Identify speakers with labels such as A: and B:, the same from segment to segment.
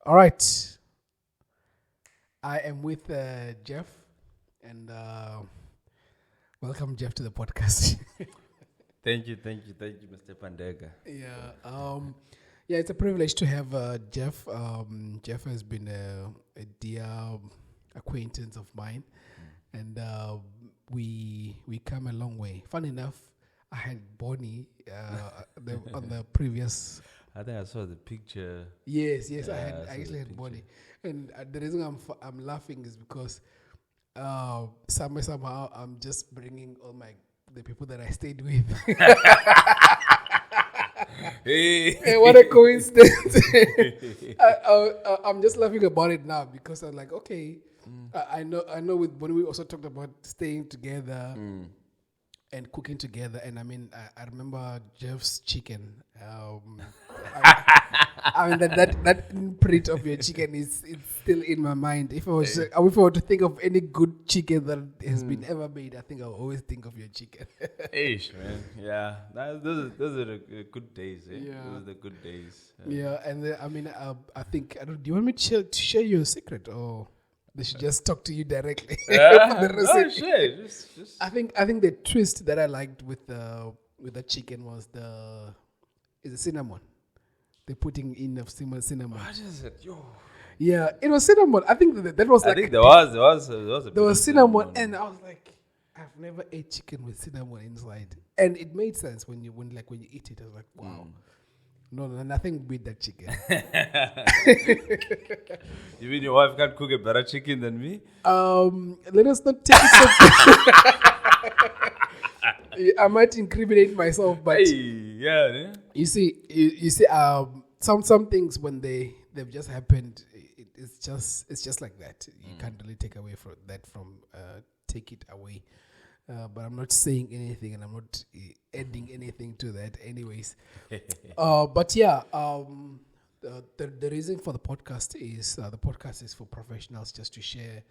A: All right. I am with Jeff, and welcome Jeff to the podcast.
B: Thank you, Mr. Pandega.
A: Yeah, it's a privilege to have Jeff. Jeff has been a dear acquaintance of mine, and we come a long way. Fun enough, I had Bonnie on the previous.
B: I think I saw the picture.
A: Yes, I
B: saw
A: actually
B: the
A: had
B: picture.
A: Bonnie, and the reason I'm laughing is because somehow I'm just bringing all the people that I stayed with. Hey, what a coincidence! I'm just laughing about it now because I'm like, okay, I know. With Bonnie, we also talked about staying together and cooking together, and I mean, I remember Jeff's chicken. I mean that imprint of your chicken it's still in my mind. If I were to think of any good chicken that has been ever made, I think I'll always think of your chicken.
B: Ish, man. Yeah, those are the good days. Eh?
A: Yeah.
B: Those are the good days.
A: Yeah, and I mean, I think do you want me to share your secret, or they should just talk to you directly? For the recipe?
B: Shit. Just.
A: I think the twist that I liked with the chicken was the cinnamon. They're putting in of cinnamon.
B: What is it? Yo.
A: Yeah, it was cinnamon. I think that was
B: I
A: like
B: think there was a
A: there was cinnamon, and I was like, I've never ate chicken with cinnamon inside, and it made sense when you eat it. I was like, wow, no, nothing beat that chicken.
B: You mean your wife can't cook a better chicken than me?
A: Let us not take it so. I might incriminate myself, but
B: yeah.
A: you see, some things when they've just happened, it's just like that. You can't really take away take it away. But I'm not saying anything, and I'm not adding anything to that, anyways. But yeah, the reason for the podcast is for professionals just to share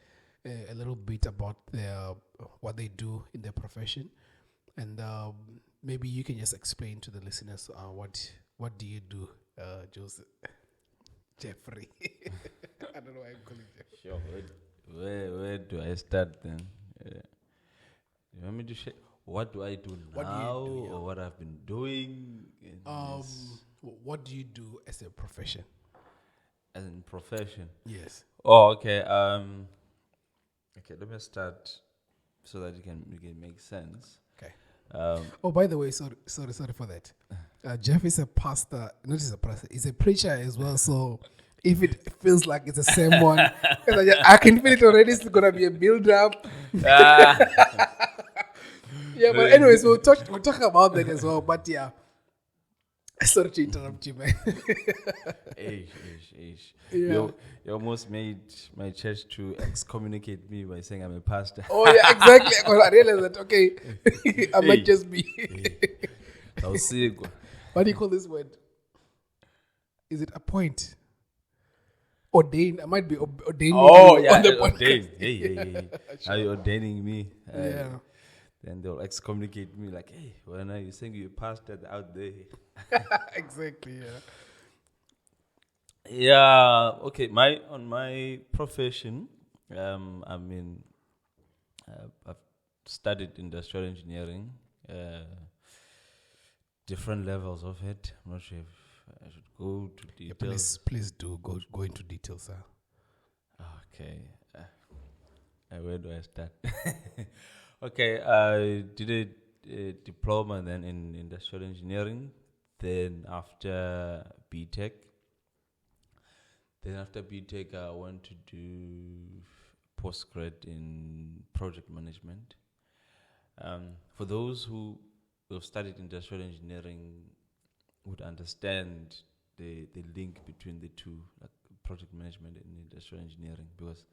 A: a little bit about what they do in their profession. And maybe you can just explain to the listeners what do you do, Joseph, Jeffrey. I don't know why I'm calling Jeff.
B: Sure. Where do I start then? You want me to share? What do I do now, or what I've been doing?
A: What do you do as a profession?
B: As in profession?
A: Yes.
B: Oh, okay. Okay. Let me start so that you can make sense.
A: Okay.
B: Oh,
A: by the way, sorry for that. Jeff is a pastor, not just a pastor, he's a preacher as well. So if it feels like it's the same one, I can feel it already. It's gonna be a build up. Yeah, but anyways, we'll talk about that as well. But yeah, sorry to interrupt you, man.
B: Yeah. You almost made my church to excommunicate me by saying I'm a pastor.
A: Oh yeah, exactly. Because I realized that I might just be.
B: I'll see.
A: What do you call this word? Is it appoint? Ordain? I might be ordaining.
B: Oh yeah,
A: on the
B: ordain.
A: podcast.
B: Hey. Are you ordaining me?
A: Yeah.
B: Then they'll excommunicate me like, hey, when are you saying you're a pastor out there?
A: Exactly. Yeah.
B: Yeah. Okay. On my profession, I've studied industrial engineering, different levels of it. I'm not sure if I should go to details.
A: Please do go into details, sir.
B: Okay. Where do I start? Okay. I did a diploma then in industrial engineering. Then after BTech. I went to do postgrad in project management. For those who have studied industrial engineering would understand the link between the two, like project management and industrial engineering, because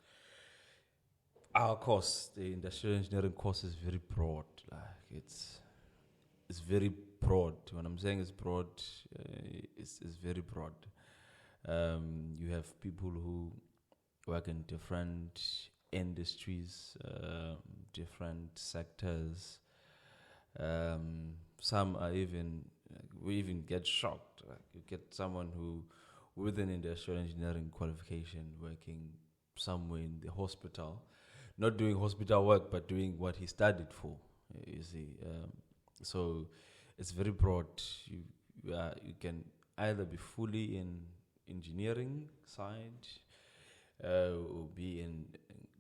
B: our course, the industrial engineering course, is very broad. Like it's very broad. When I'm saying it's broad, it's very broad. You have people who work in different industries, different sectors. Some are even we even get shocked. Like you get someone who with an industrial engineering qualification, working somewhere in the hospital, not doing hospital work, but doing what he studied for. You see, so it's very broad. You can either be fully in engineering side, or be in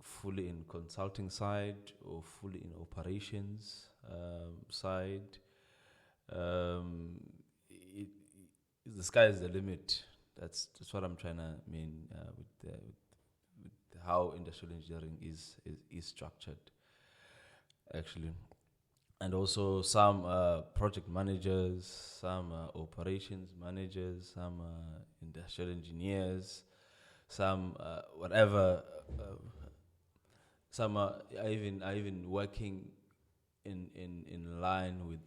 B: fully in consulting side, or fully in operations side. It, the sky is the limit. That's what I'm trying to mean with how industrial engineering is structured, actually. And also some project managers, some operations managers, some industrial engineers, some whatever. Some are even working in line with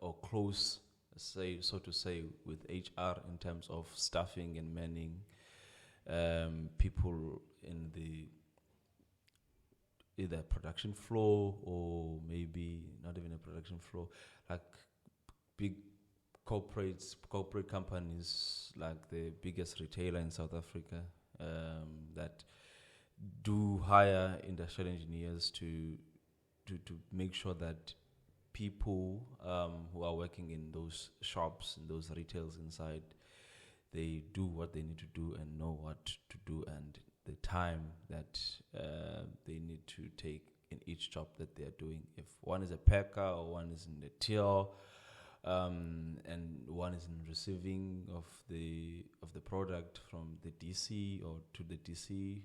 B: or close, so to say, with HR in terms of staffing and manning people in the either production floor or maybe not even a production floor, like big corporate companies, like the biggest retailer in South Africa, that do hire industrial engineers to make sure that people who are working in those shops, in those retails inside, they do what they need to do and know what to do, and the time that they need to take in each job that they are doing. If one is a packer or one is in the till, and one is in receiving of the product from the DC or to the DC.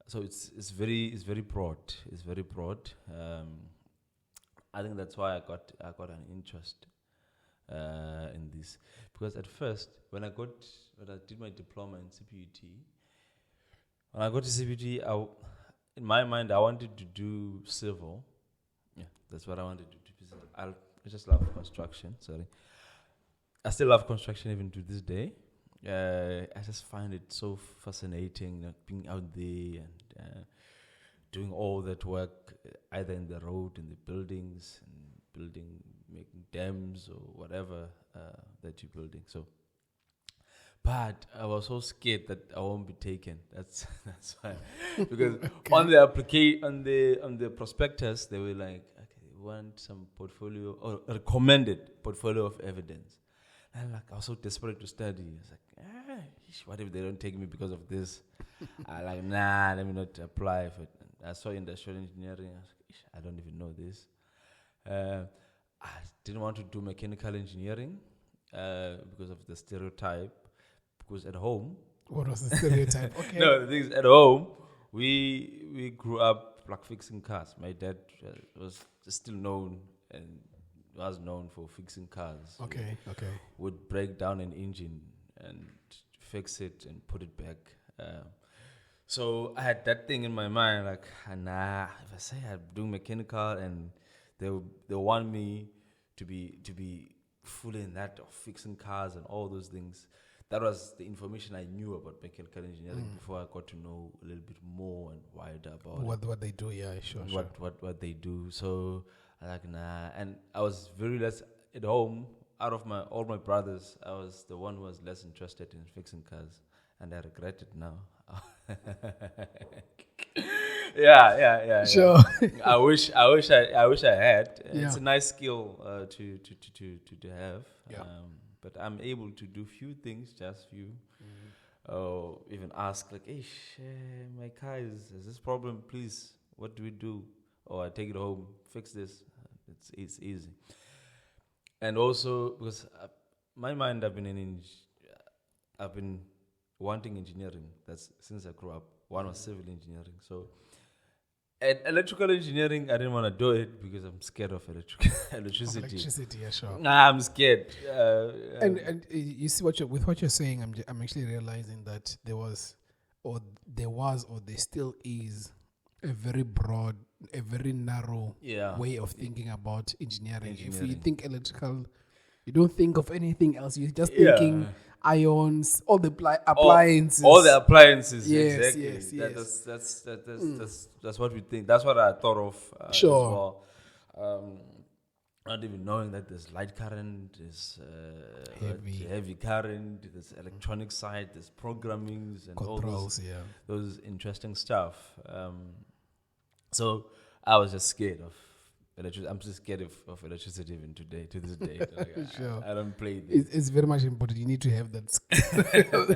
B: So it's very broad. It's very broad. I think that's why I got an interest in this, because at first when I did my diploma in CPUT, when I got to CPUT, in my mind I wanted to do civil. Yeah, that's what I wanted to do. I just love construction. Sorry, I still love construction even to this day. I just find it so fascinating, being out there and doing all that work, either in the road, in the buildings, and making dams or whatever that you're building. So, but I was so scared that I won't be taken. That's why, because okay. on the prospectus they were like, okay, we want some portfolio or recommended portfolio of evidence. And I was so desperate to study. I was like, what if they don't take me because of this? I like, nah, let me not apply for it. I saw industrial engineering. I was like, I don't even know this. I didn't want to do mechanical engineering because of the stereotype. Because at home,
A: what was the stereotype? Okay.
B: No, the thing is, at home, we grew up like fixing cars. My dad was still known and was known for fixing cars.
A: Okay.
B: Would break down an engine and fix it and put it back. So I had that thing in my mind, like, nah, if I say I'm doing mechanical and they want me to be fully in that of fixing cars and all those things. That was the information I knew about mechanical engineering before I got to know a little bit more and wider about
A: what they do. Yeah, sure.
B: What they do. So I like, nah, and I was very less at home. Out of all my brothers, I was the one who was less interested in fixing cars, and I regret it now. Yeah.
A: Sure.
B: I wish I had.
A: Yeah.
B: It's a nice skill to have.
A: Yeah.
B: But I'm able to do few things, just few. Or even ask like, hey, my car has this problem. Please, what do we do? Or I take it home, fix this. It's easy. And also because my mind, I've been wanting engineering. That's since I grew up. One was civil engineering. So at electrical engineering, I didn't want to do it because I'm scared of electricity.
A: Electricity, yeah, sure.
B: Nah, I'm scared.
A: And you see with what you're saying, I'm actually realizing that there still is a very broad, a very narrow way of thinking about engineering. If you think electrical, you don't think of anything else. You're just thinking ions, all the appliances.
B: All the appliances,
A: yes,
B: exactly.
A: Yes.
B: That's what we think. That's what I thought of
A: sure.
B: as well. not even knowing that there's light current, there's heavy current, there's electronic side, there's programmings and all those interesting stuff. So I was just scared of electricity. I'm just scared of electricity even today, to this day. Like,
A: Sure.
B: I don't play there.
A: It's very much important. You need to have that skill.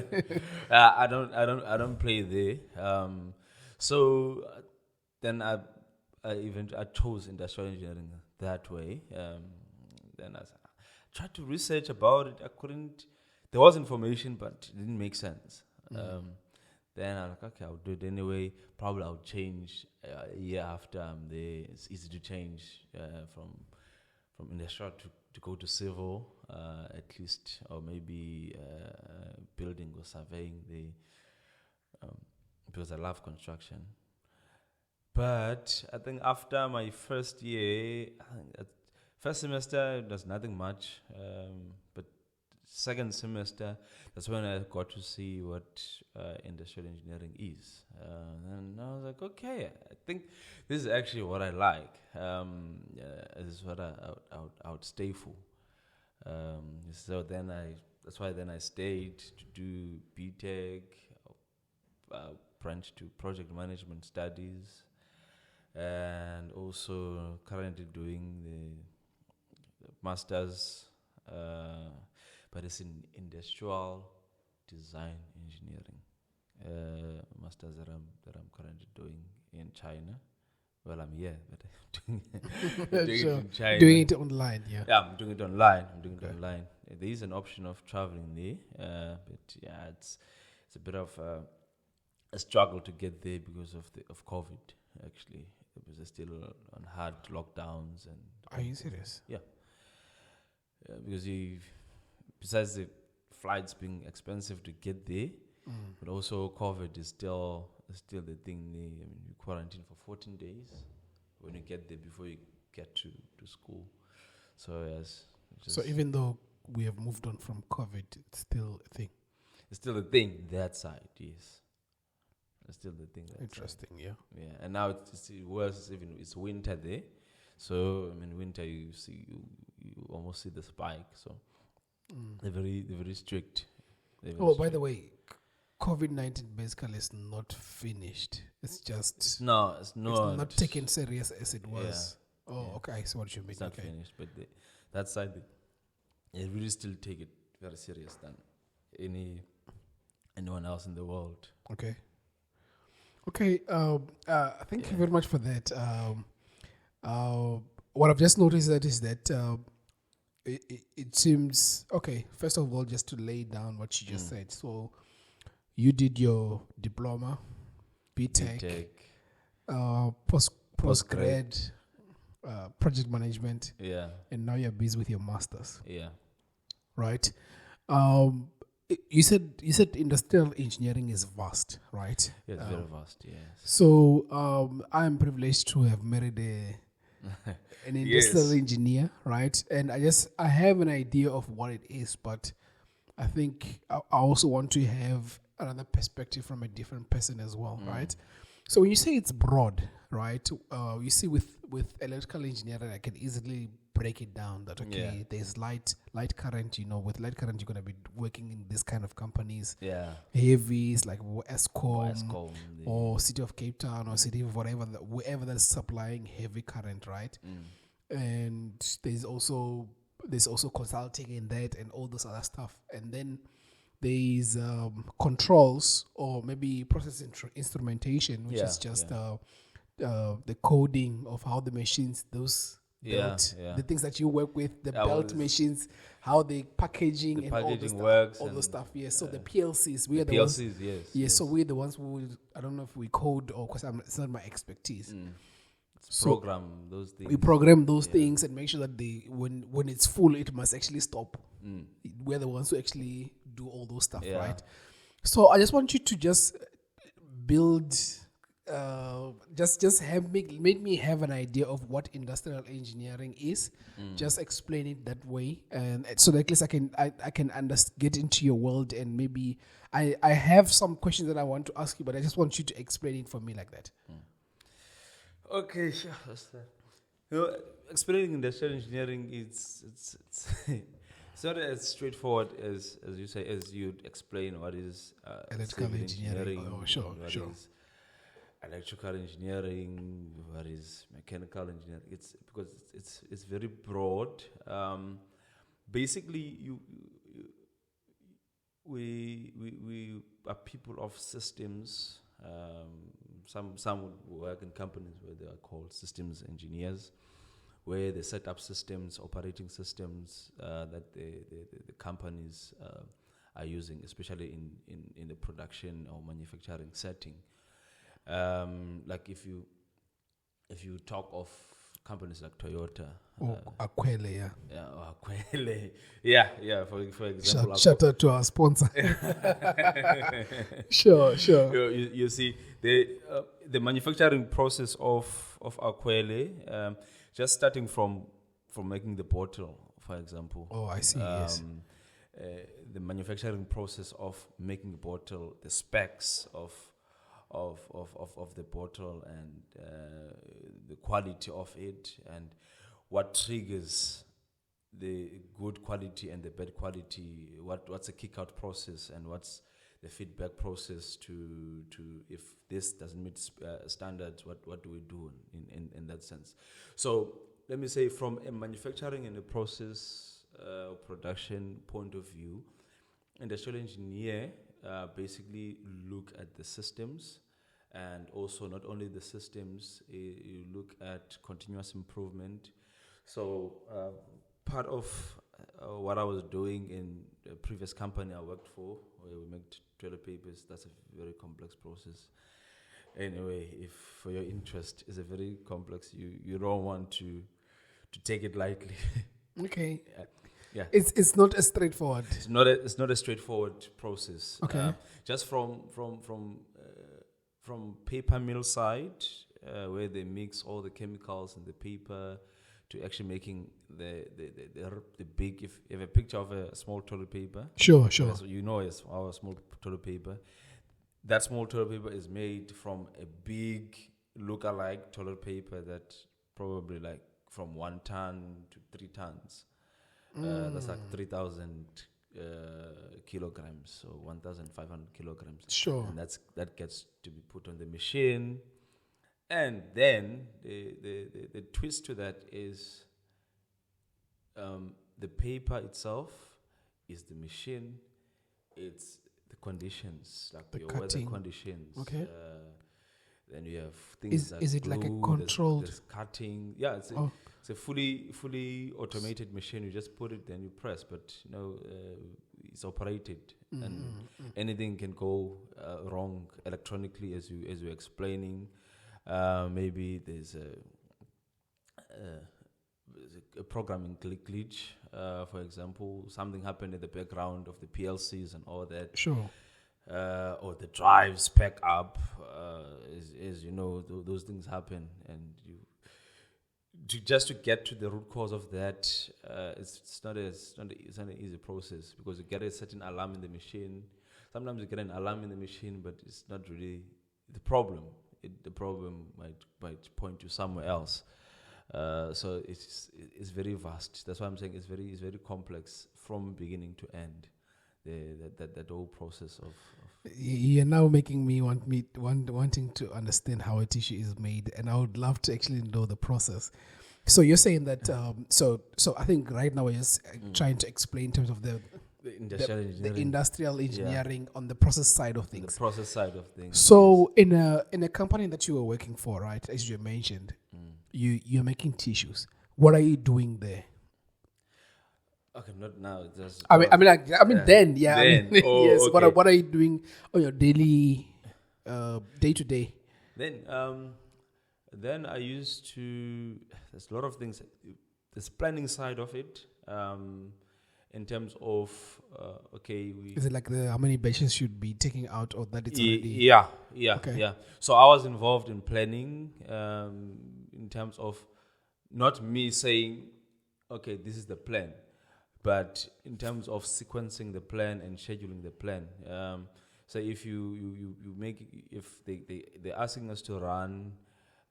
B: I don't play there. So then I chose industrial engineering that way. Then I tried to research about it. I couldn't. There was information, but it didn't make sense. Then I was like, okay, I'll do it anyway. Probably I'll change a year after I'm there. It's easy to change from industrial to go to civil, at least, or maybe building or surveying because I love construction. But I think after my first year, first semester, there's nothing much. But second semester, that's when I got to see what industrial engineering is. And I was like, okay, I think this is actually what I like. This is what I would stay for. So that's why I stayed to do BTech, branch to project management studies, and also currently doing the master's, but it's in industrial design engineering, master's that I'm currently doing in China. Well, I'm here, but I'm doing it in China.
A: Doing it online, yeah.
B: Yeah, I'm doing it online. Online. There is an option of traveling there, but yeah, it's a bit of a struggle to get there because of COVID. Actually, because they're still on hard lockdowns and.
A: Are you serious?
B: Yeah. Because besides the flights being expensive to get there, but also COVID is still the thing there. I mean, you quarantine for 14 days when you get there before you get to school. So yes.
A: So even though we have moved on from COVID, it's still a thing.
B: It's still a thing that side, yes. It's still the thing.
A: Interesting, yeah.
B: Yeah, and now it's worse. Even it's winter there, so I mean, winter you almost see the spike. So they're very strict.
A: By the way, COVID-19 basically is not finished. It's just
B: it's not
A: taken serious as it was. Yeah. Okay, I see what you mean.
B: It's not finished, but that side they really still take it very serious than anyone else in the world.
A: Okay. Thank you very much for that. What I've just noticed is that it seems okay. First of all, just to lay down what you just said. So, you did your diploma, BTech, postgrad, project management.
B: Yeah.
A: And now you're busy with your masters.
B: Yeah.
A: Right. You said industrial engineering is vast, right?
B: Yeah, it's very vast, yes.
A: So I'm privileged to have married an industrial engineer, right? And I have an idea of what it is, but I think I also want to have another perspective from a different person as well, right? So when you say it's broad, right? You see with electrical engineering, I can easily break it down that there's light current. With light current you're gonna be working in this kind of companies. Yeah, heavies like Eskom or City of Cape Town or City of wherever that's supplying heavy current, right? And there's also consulting in that and all this other stuff, and then there's controls or maybe process instrumentation, which is just the coding of how the machines the things that you work with, the belt machines, how the packaging and all the stuff. Yes, so the PLCs, we are the ones. Yes, so we're the ones who I don't know if we code or because it's not my expertise.
B: So program those things.
A: We program those things and make sure that when it's full, it must actually stop. We're the ones who actually do all those stuff, right? So I just want you to just build. Make me have an idea of what industrial engineering is. Just explain it that way, and so that at least I can get into your world, and maybe I have some questions that I want to ask you, but I just want you to explain it for me like that.
B: Okay, sure. explaining industrial engineering, it's not as straightforward as you say, as you'd explain what is
A: Electrical
B: civil
A: engineering.
B: engineering,
A: Oh, sure,
B: and what
A: sure.
B: is electrical engineering, what is mechanical engineering. It's because it's very broad. Basically, we are people of systems. Some would work in companies where they are called systems engineers, where they set up systems, operating systems that the companies are using, especially in the production or manufacturing setting. Like if you talk of companies like Toyota,
A: Aquele, yeah.
B: yeah, or Kwele, yeah. For example,
A: Shout out to our sponsor. Sure.
B: you see the manufacturing process of Aquele, just starting from making the bottle, for example.
A: Oh, I see. Yes.
B: The manufacturing process of making the bottle, the specs of the bottle, and the quality of it, and what triggers the good quality and the bad quality. What's the kick out process, and what's the feedback process to if this doesn't meet standards, what do we do in that sense? So let me say, from a manufacturing and a process production point of view, industrial engineer basically look at the systems, and also not only the systems, you look at continuous improvement. So part of what I was doing in the previous company I worked for, where we make toilet papers, that's a very complex process. Anyway, if for your interest is a very complex, you don't want to take it lightly.
A: Okay.
B: Yeah.
A: It's not as straightforward.
B: It's not a straightforward process.
A: Okay.
B: Just from paper mill side, where they mix all the chemicals in the paper, to actually making the big. If you have a picture of a small toilet paper,
A: Sure.
B: so you know it's our small toilet paper. That small toilet paper is made from a big look-alike toilet paper that probably like from 1 ton to 3 tons. That's like 3,000 kilograms, so 1,500 kilograms.
A: Sure.
B: And that gets to be put on the machine. And then the twist to that is the paper itself is the machine. It's the conditions, like
A: The
B: your
A: cutting.
B: weather conditions.
A: Okay.
B: Then you have things like
A: is it like a
B: glue,
A: controlled?
B: there's cutting. Yeah, it's a fully automated machine. You just put it, then you press. But it's operated, and anything can go wrong electronically, as you're explaining. Maybe there's a programming glitch, for example. Something happened in the background of the PLCs and all that.
A: Sure.
B: Or the drives pack up, as you know, those things happen, and just to get to the root cause of that, it's not an easy process, because you get a certain alarm in the machine. Sometimes you get an alarm in the machine, but it's not really the problem. The problem might point you somewhere else. So it's very vast. That's why I'm saying it's very complex from beginning to end. That whole process of
A: You're now making me wanting to understand how a tissue is made, and I would love to actually know the process. So you're saying that so I think right now we're just trying to explain in terms of the industrial engineering on the process side of things.
B: The process side of things.
A: So yes. in a company that you were working for, right, as you mentioned, you're making tissues. What are you doing there?
B: Okay, not now. Just
A: then. Then.
B: Then.
A: Yes.
B: Okay.
A: What are you doing on your daily, day to day?
B: Then I used to. There's a lot of things. There's planning side of it. In terms of
A: Is it like how many batches should be taking out, or that it's already?
B: Yeah.
A: Okay.
B: Yeah. So I was involved in planning. In terms of not me saying, okay, this is the plan, but in terms of sequencing the plan and scheduling the plan. So if you make, if they're asking us to run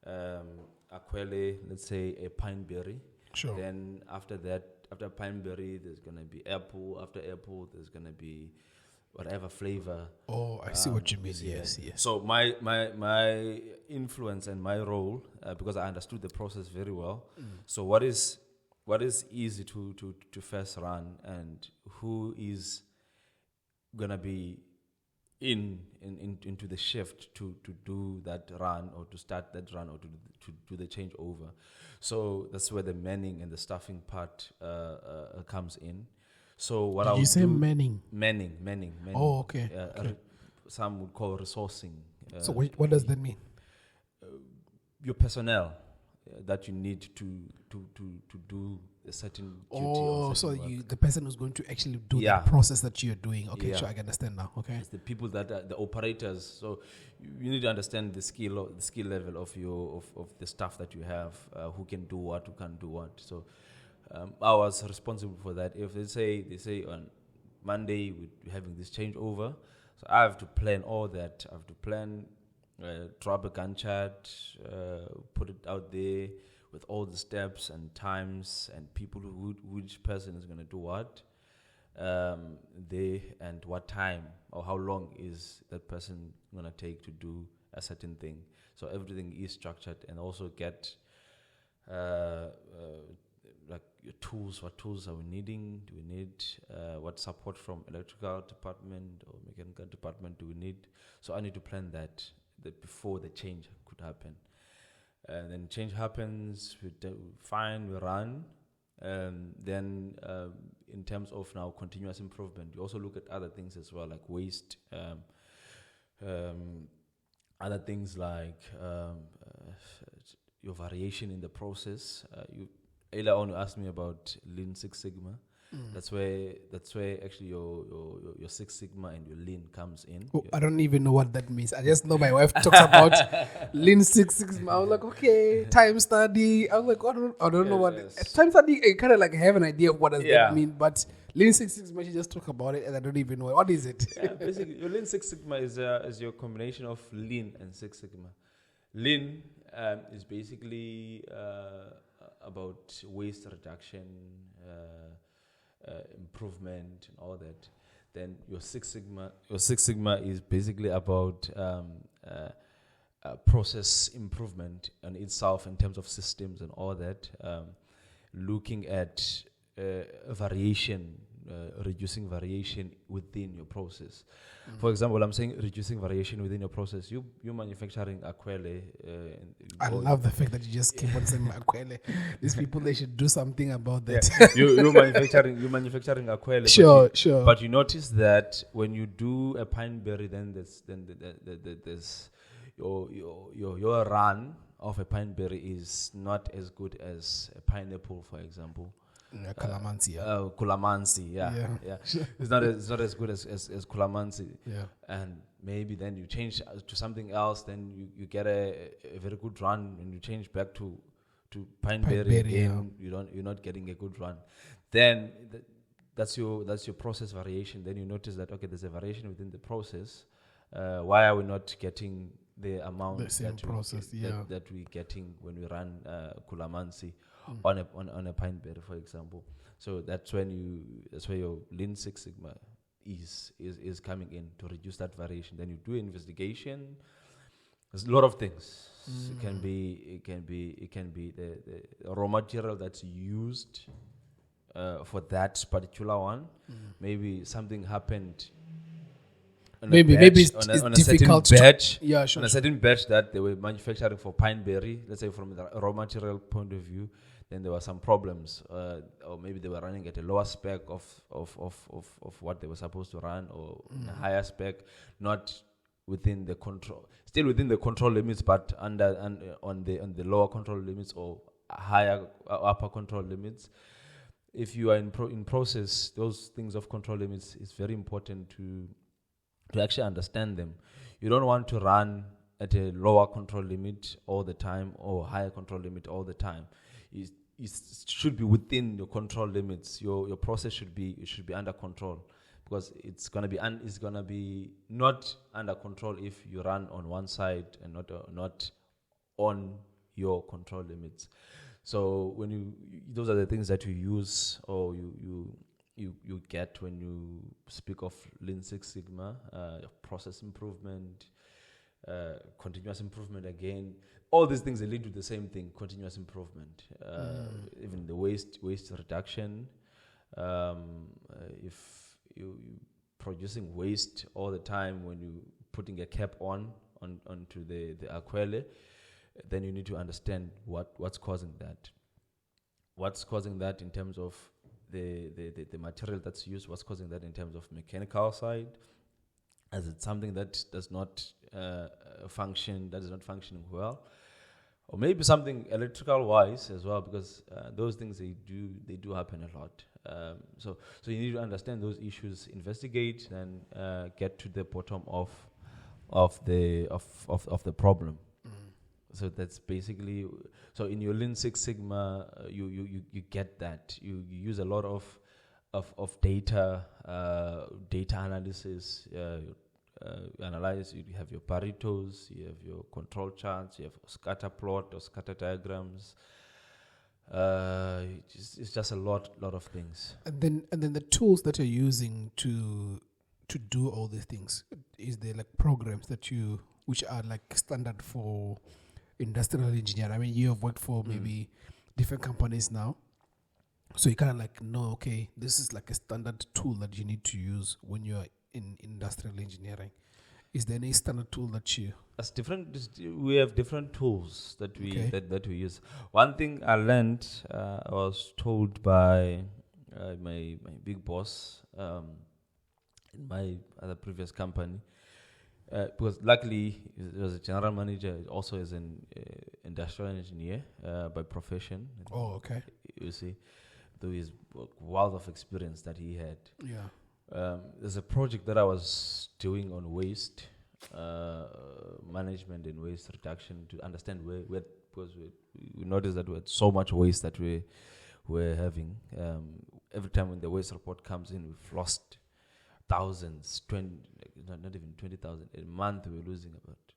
B: Aquele, let's say a pine berry.
A: Sure.
B: Then after that, after pine berry, there's gonna be apple. After apple, there's gonna be whatever flavor.
A: Oh, I see what you mean.
B: is here.
A: Yes, yes.
B: So my influence and my role, because I understood the process very well. So what is easy to first run, and who is gonna be into the shift to do that run, or to start that run, or to do the changeover. So that's where the manning and the staffing part comes in. So what
A: Did you say manning?
B: Manning.
A: Oh, okay. Okay.
B: Some would call resourcing.
A: So what does that mean?
B: Your personnel that you need to do a certain duty.
A: Oh, so
B: work.
A: the person who's going to actually do
B: Yeah.
A: the process that you're doing. Okay,
B: Yeah.
A: sure, I can understand now. Okay.
B: It's the people that are the operators. So you need to understand the skill level of the staff that you have, who can do what, who can't do what. So I was responsible for that. If they say on Monday we're having this changeover, so I have to plan all that. I have to plan, drop a Gantt chart, put it out there with all the steps and times and people which person is going to do what, and what time or how long is that person going to take to do a certain thing. So everything is structured, and also get like your tools. What tools are we needing? Do we need what support from electrical department or mechanical department do we need? So I need to plan that before the change could happen. And then change happens, we run. Then in terms of now continuous improvement, you also look at other things as well, like waste, other things like your variation in the process. Earlier on, you asked me about Lean Six Sigma. That's where actually your Six Sigma and your Lean comes in.
A: Oh, I don't even know what that means. I just know my wife talks about Lean Six Sigma. I was like, okay, time study. I was like, I don't know what time study. I kind of like have an idea of what does that mean, but Lean Six Sigma, she just talk about it, and I don't even know what is it.
B: Yeah, basically, your Lean Six Sigma is your combination of Lean and Six Sigma. Lean is basically about waste reduction, improvement, and all that. Then your Six Sigma is basically about process improvement on itself in terms of systems and all that. Looking at variation, reducing variation within your process. For example, I'm saying reducing variation within your process. You manufacturing Aquele.
A: I love the fact that you just keep on saying Aquele. These people, they should do something about that.
B: Yeah. you manufacturing Aquele.
A: Sure.
B: But you notice that when you do a pine berry, then there's your run of a pine berry is not as good as a pineapple, for example.
A: Calamansi.
B: Culamansi, yeah. It's not as good as Culamansi.
A: Yeah.
B: And maybe then you change to something else, then you get a very good run, and you change back to pine berry again. Yeah. You're not getting a good run. Then that's your process variation. Then you notice that there's a variation within the process. Why are we not getting the amount that we're getting when we run Culamansi on a pine berry, for example? So that's where your Lean Six Sigma is coming in to reduce that variation. Then you do investigation. There's a lot of things. It can be the raw material that's used for that particular one. Maybe something happened.
A: Maybe it's
B: on a
A: difficult
B: certain batch.
A: Yeah, sure.
B: On a certain batch that they were manufacturing for pine berry, let's say from the raw material point of view, then there were some problems, or maybe they were running at a lower spec of what they were supposed to run, or a higher spec, not within the control, still within the control limits, but on the lower control limits or higher upper control limits. If you are in process, those things of control limits, it's very important to actually understand them. You don't want to run at a lower control limit all the time or higher control limit all the time. It should be within your control limits. Your process should be under control, because it's gonna be not under control if you run on one side and not on your control limits. So when those are the things that you use or you get when you speak of Lean Six Sigma, process improvement, continuous improvement again. All these things, they lead to the same thing, continuous improvement. Even the waste reduction. If you producing waste all the time, when you putting a cap onto the aquele, then you need to understand what's causing that. What's causing that in terms of the material that's used, what's causing that in terms of mechanical side? Is it something that does not function, that is not functioning well? Or maybe something electrical wise as well, because those things they do happen a lot. So you need to understand those issues, investigate, and get to the bottom of the problem. So that's basically, so in your Lean Six Sigma, you get that. You use a lot of data analysis. Analyze. You have your Paretos, you have your control charts, you have scatter plot or scatter diagrams. It's just a lot of things.
A: And then the tools that you're using to do all these things, is there like programs which are like standard for industrial engineer? I mean, you have worked for maybe different companies now, so you kind of like know, okay, this is like a standard tool that you need to use when you're in industrial engineering. Is there any standard tool that you?
B: That's different. We have different tools that we that we use. One thing I learned, I was told by my big boss in my other previous company, because luckily he was a general manager, also is an industrial engineer by profession.
A: Oh, okay.
B: You see, through his wealth of experience that he had.
A: Yeah.
B: There's a project that I was doing on waste management and waste reduction to understand where because we noticed that we had so much waste that we're having. Every time when the waste report comes in, we've lost thousands, not even 20,000. A month we're losing about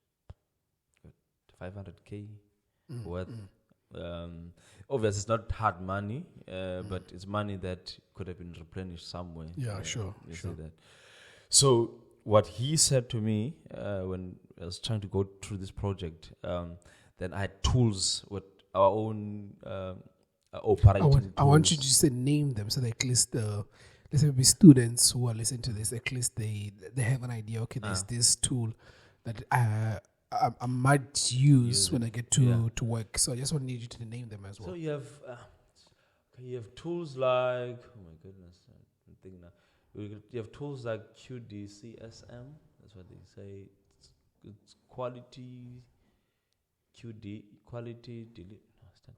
B: 500K worth. Obviously, it's not hard money, but it's money that could have been replenished somewhere.
A: Yeah, sure.
B: See that. So what he said to me when I was trying to go through this project, then I had tools with our own operating tools.
A: I want you to just name them so that at least let's say maybe students who are listening to this, at least they have an idea. Okay, there's this tool that I might use when I get to work. So I just want you to name them as well.
B: So you have tools like, oh my goodness, I'm thinking now. You have tools like QDCSM. That's what they say. It's quality delivery. No, it's not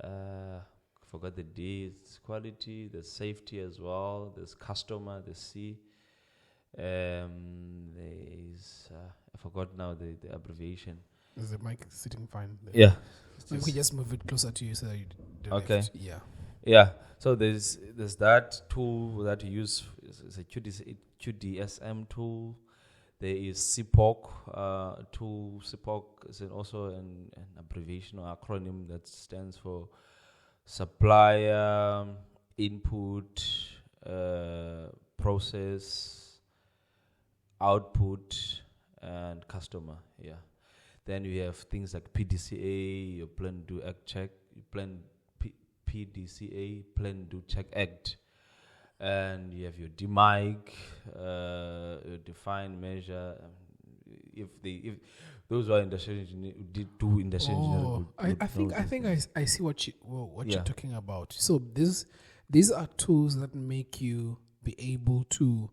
B: delivery. Forgot the D. It's quality. There's safety as well. There's customer. There's C. There's I forgot now the abbreviation.
A: Is the mic sitting fine there?
B: Yeah.
A: So we can just move it closer to you so that you don't
B: okay.
A: have to, yeah.
B: Yeah. So there's that tool that you use. It's a QDSM tool. There is CPOC tool. CPOC is also an abbreviation or acronym that stands for supplier, input, process, output, and customer. Yeah. Then you have things like PDCA, your plan, do, act, check, plan PDCA, plan, do, check, act. And you have your DMIC, your define, measure. If those are industrial engineers, do industrial engineering.
A: I think I see what you're talking about. So these are tools that make you be able to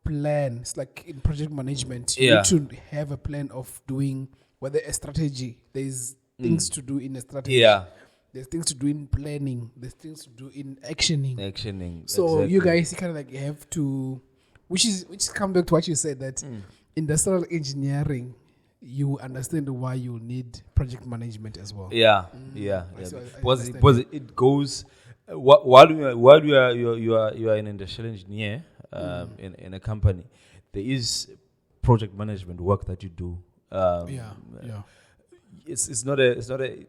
A: plan. It's like in project management, you need to have a plan of doing whether a strategy. There's things to do in a strategy.
B: Yeah.
A: There's things to do in planning. There's things to do in actioning. So
B: exactly.
A: you guys kind of like have to, which come back to what you said, that industrial engineering, you understand why you need project management as well.
B: Yeah.
A: So
B: Because it goes while you are an industrial engineer in a company, there is project management work that you do
A: Yeah.
B: It's not a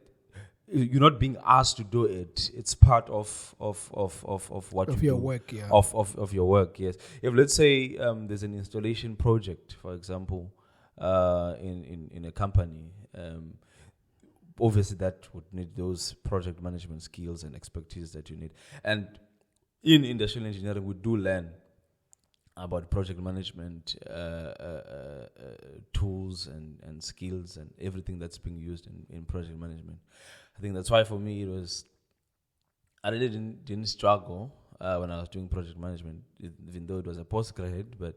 B: you're not being asked to do it. It's part of what
A: Of
B: you
A: your
B: do.
A: work, yeah.
B: Of your work, yes. If let's say there's an installation project, for example, in a company, obviously that would need those project management skills and expertise that you need. And in industrial engineering, we do learn about project management tools and skills and everything that's being used in project management. I think that's why for me I really didn't struggle when I was doing project management, even though it was a postgrad, but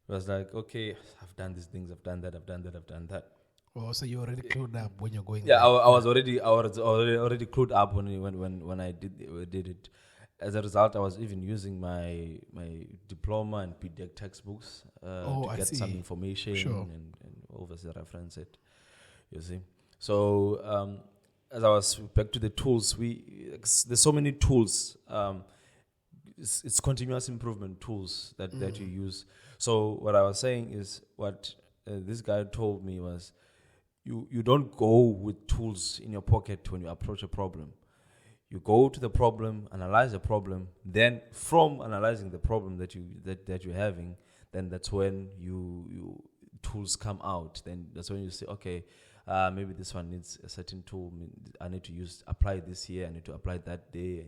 B: it was like, okay, I've done these things, I've done that.
A: Oh, so you're already clued up when you're going
B: Yeah,
A: there.
B: I was already clued up when I did it. As a result, I was even using my diploma and PDEC textbooks to
A: I
B: get some
A: see.
B: information
A: Sure.
B: and obviously reference it. You see, so as I was back to the tools, there's so many tools. It's continuous improvement tools that you use. So what I was saying is what this guy told me was, you don't go with tools in your pocket when you approach a problem. You go to the problem, analyze the problem, then from analyzing the problem that you're having, then that's when you tools come out. Then that's when you say, okay, maybe this one needs a certain tool. I need to apply this here. I need to apply that there.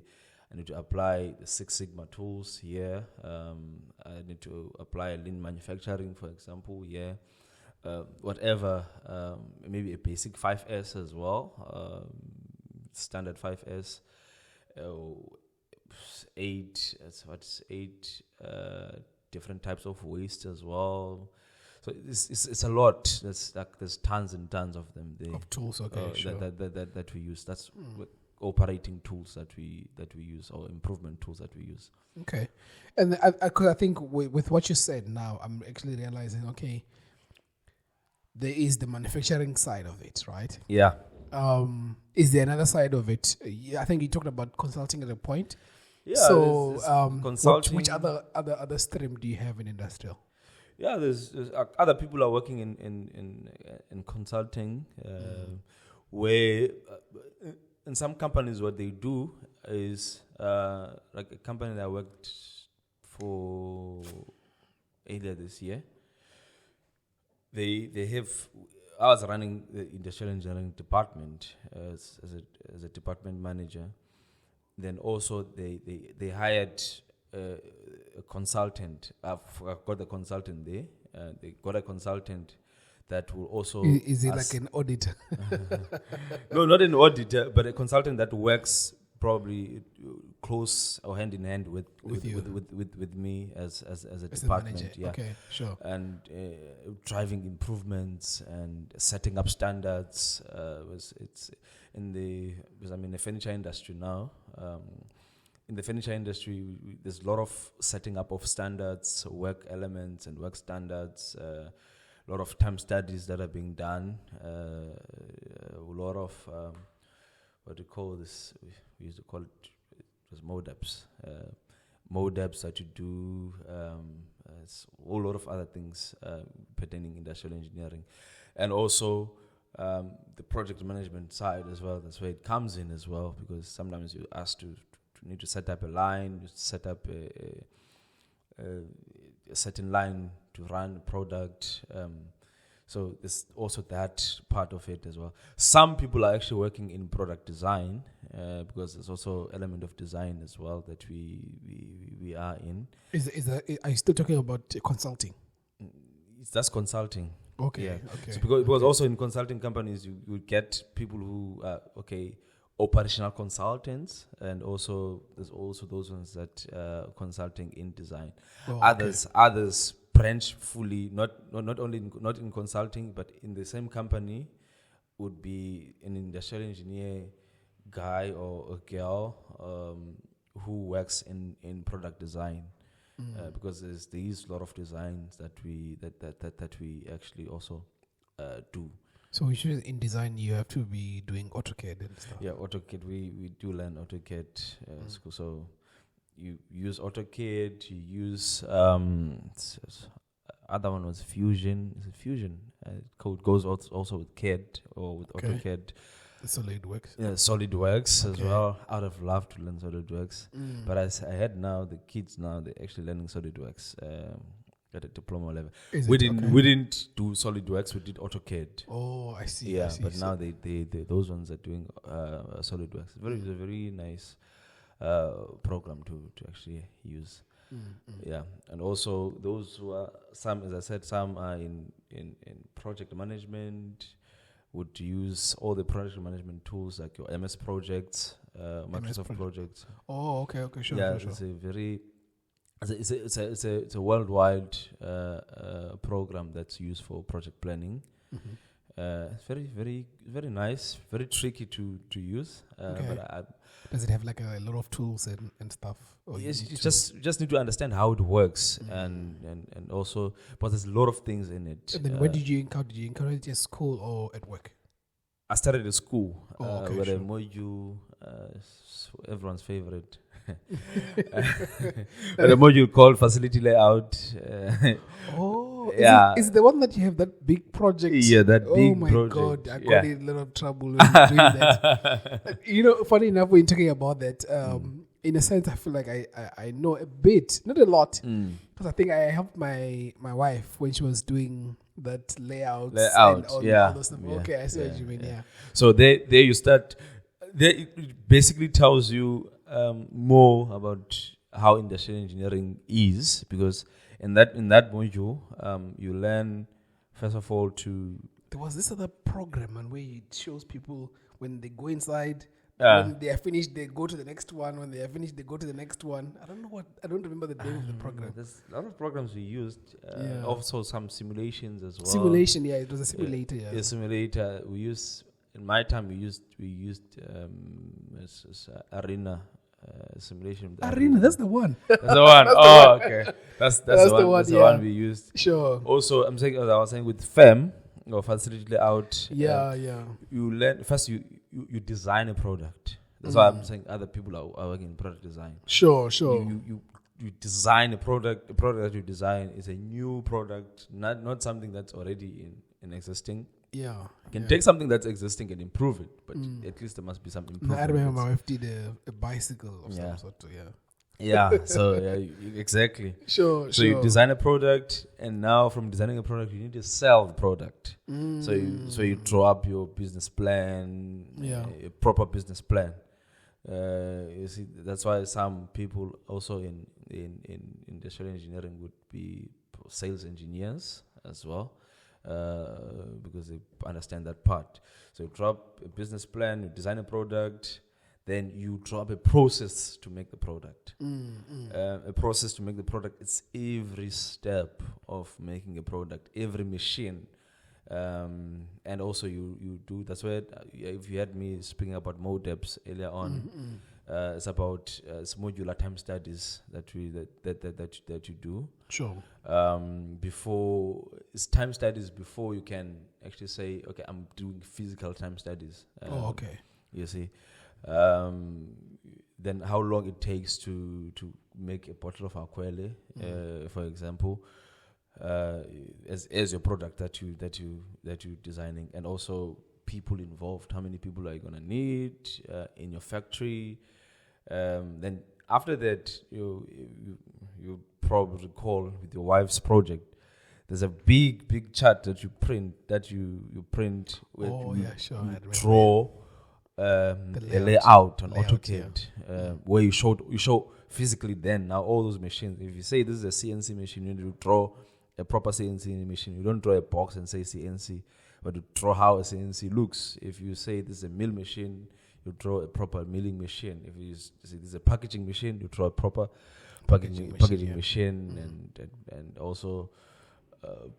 B: I need to apply the Six Sigma tools here. I need to apply lean manufacturing, for example, here. Whatever, maybe a basic 5S as well, standard 5S, 8 different types of waste as well. So it's a lot. There's tons and tons of them there.
A: Of tools, okay, sure.
B: That we use. That's operating tools that we use, or improvement tools that we use.
A: Okay, and I think with what you said now, I'm actually realizing, okay, there is the manufacturing side of it, right?
B: Yeah.
A: Is there another side of it? I think you talked about consulting at a point.
B: Yeah.
A: So,
B: consulting.
A: which other stream do you have in industrial?
B: Yeah, there's other people are working in consulting, where in some companies what they do is like a company that I worked for earlier this year. They have. I was running the industrial engineering department as a department manager. Then also they hired a consultant. I've got a consultant there. They got a consultant that will also.
A: Is it like an auditor?
B: No, not an auditor, but a consultant that works probably close or hand in hand with me as a department.
A: Manager.
B: Yeah.
A: Okay, sure.
B: And driving improvements and setting up standards. Because I'm in the furniture industry now. In the furniture industry, there's a lot of setting up of standards, work elements and work standards. A lot of time studies that are being done. A lot of what do you call this? We used to call it was MODAPs. MODAPs that you do. A whole lot of other things pertaining industrial engineering, and also the project management side as well. That's where it comes in as well, because sometimes you're asked to need to set up a line, you set up a certain line to run a product. So there's also that part of it as well. Some people are actually working in product design because there's also element of design as well that we are in.
A: Are you still talking about consulting?
B: That's consulting.
A: Okay.
B: Yeah.
A: Okay.
B: So because also in consulting companies you get people who are operational consultants, and also there's also those ones that consulting in design. Others branch fully, not only not in consulting, but in the same company would be an industrial engineer guy or a girl who works in product design, because there's a lot of designs that we actually also do.
A: So which means in design you have to be doing AutoCAD and stuff.
B: Yeah, AutoCAD. We do learn AutoCAD school. So you use AutoCAD. You use other one was Fusion. Is it Fusion? Code goes also with CAD or with
A: Okay.
B: AutoCAD.
A: SolidWorks.
B: Yeah, SolidWorks as
A: Okay.
B: well. I'd have loved to learn SolidWorks,
A: Mm.
B: but I had now the kids now they're actually learning SolidWorks at a diploma level.
A: Is
B: We
A: it?
B: didn't
A: Okay.
B: we didn't do SolidWorks. We did AutoCAD.
A: Oh, I see. I
B: Yeah,
A: see.
B: but
A: So-
B: now they those ones are doing SolidWorks. It's a very nice program to actually use. Yeah, and also those who are some, as I said, some are in project management, would use all the project management tools like your MS projects, Microsoft projects.
A: Oh, okay. Sure.
B: Yeah,
A: Sure.
B: it's a very it's a worldwide program that's used for project planning. It's very nice, very tricky to use.
A: Okay.
B: But
A: Does it have like a lot of tools and stuff? Or
B: yes,
A: need
B: you
A: to-
B: just need to understand how it works and also, but there's a lot of things in it.
A: And then where did you encounter? Did you encounter it at school or at work?
B: I started at school,
A: Oh, okay,
B: where
A: sure.
B: a module, everyone's favorite. But a module called facility layout.
A: Oh,
B: Yeah.
A: Is it the one that you have that big project?
B: Yeah, that big
A: Oh my
B: project.
A: God, I got
B: Yeah.
A: in a lot of trouble when doing that. You know, funny enough, when talking about that, in a sense, I feel like I know a bit, not a lot, because I think I helped my wife when she was doing that layout and all those stuff.
B: Yeah,
A: Okay, I see what
B: yeah,
A: you mean. Yeah.
B: So there you start. There it basically tells you more about how industrial engineering is, because in that module you learn first of all to
A: There was this other program and where it shows people when they go inside.
B: Yeah.
A: When they are finished, they go to the next one. When they are finished, they go to the next one. I don't remember the name of the program.
B: there's a lot of programs we used.
A: Yeah.
B: Also some simulations as well.
A: Simulation, yeah, it was a simulator. Yeah.
B: A simulator we use. In my time, we used Arena simulation.
A: Arena, that's the one.
B: That's the one. Oh, okay. That's the one. That's the
A: yeah.
B: one we used.
A: Sure.
B: Also, I was saying with FEM or facility layout.
A: Yeah.
B: You learn first. You design a product. That's why I'm saying other people are working in product design.
A: Sure.
B: You design a product. The product that you design is a new product, not something that's already in existing.
A: Yeah.
B: You can take something that's existing and improve it, but at least there must be some
A: No,
B: improvement.
A: I remember my wife did a bicycle of
B: Yeah.
A: some sort. Yeah.
B: Yeah, so exactly.
A: Sure.
B: So you design a product, and now from designing a product, you need to sell the product. So you draw up your business plan, a proper business plan. You see, that's why some people also in industrial engineering would be sales engineers as well, because they understand that part. So you draw up a business plan, you design a product, then you draw up a process to make the product. A process to make the product, it's every step of making a product, every machine. And also you do, that's where, if you had me speaking about MODEPs earlier on, it's about it's modular time studies that you do.
A: Sure.
B: Before, it's time studies before you can actually say, okay, I'm doing physical time studies.
A: Okay.
B: You see. Then how long it takes to make a bottle of Aquele, for example, as your product that you're designing, and also people involved. How many people are you gonna need in your factory? Then after that, you probably recall with your wife's project. There's a big chart that you print where you
A: sure. I remember.
B: draw a layout on AutoCAD, where you show physically then now all those machines. If you say this is a CNC machine, you need to draw a proper CNC machine. You don't draw a box and say CNC, but you draw how a CNC looks. If you say this is a mill machine, you draw a proper milling machine. If you say this is a packaging machine, you draw a proper packaging machine, and also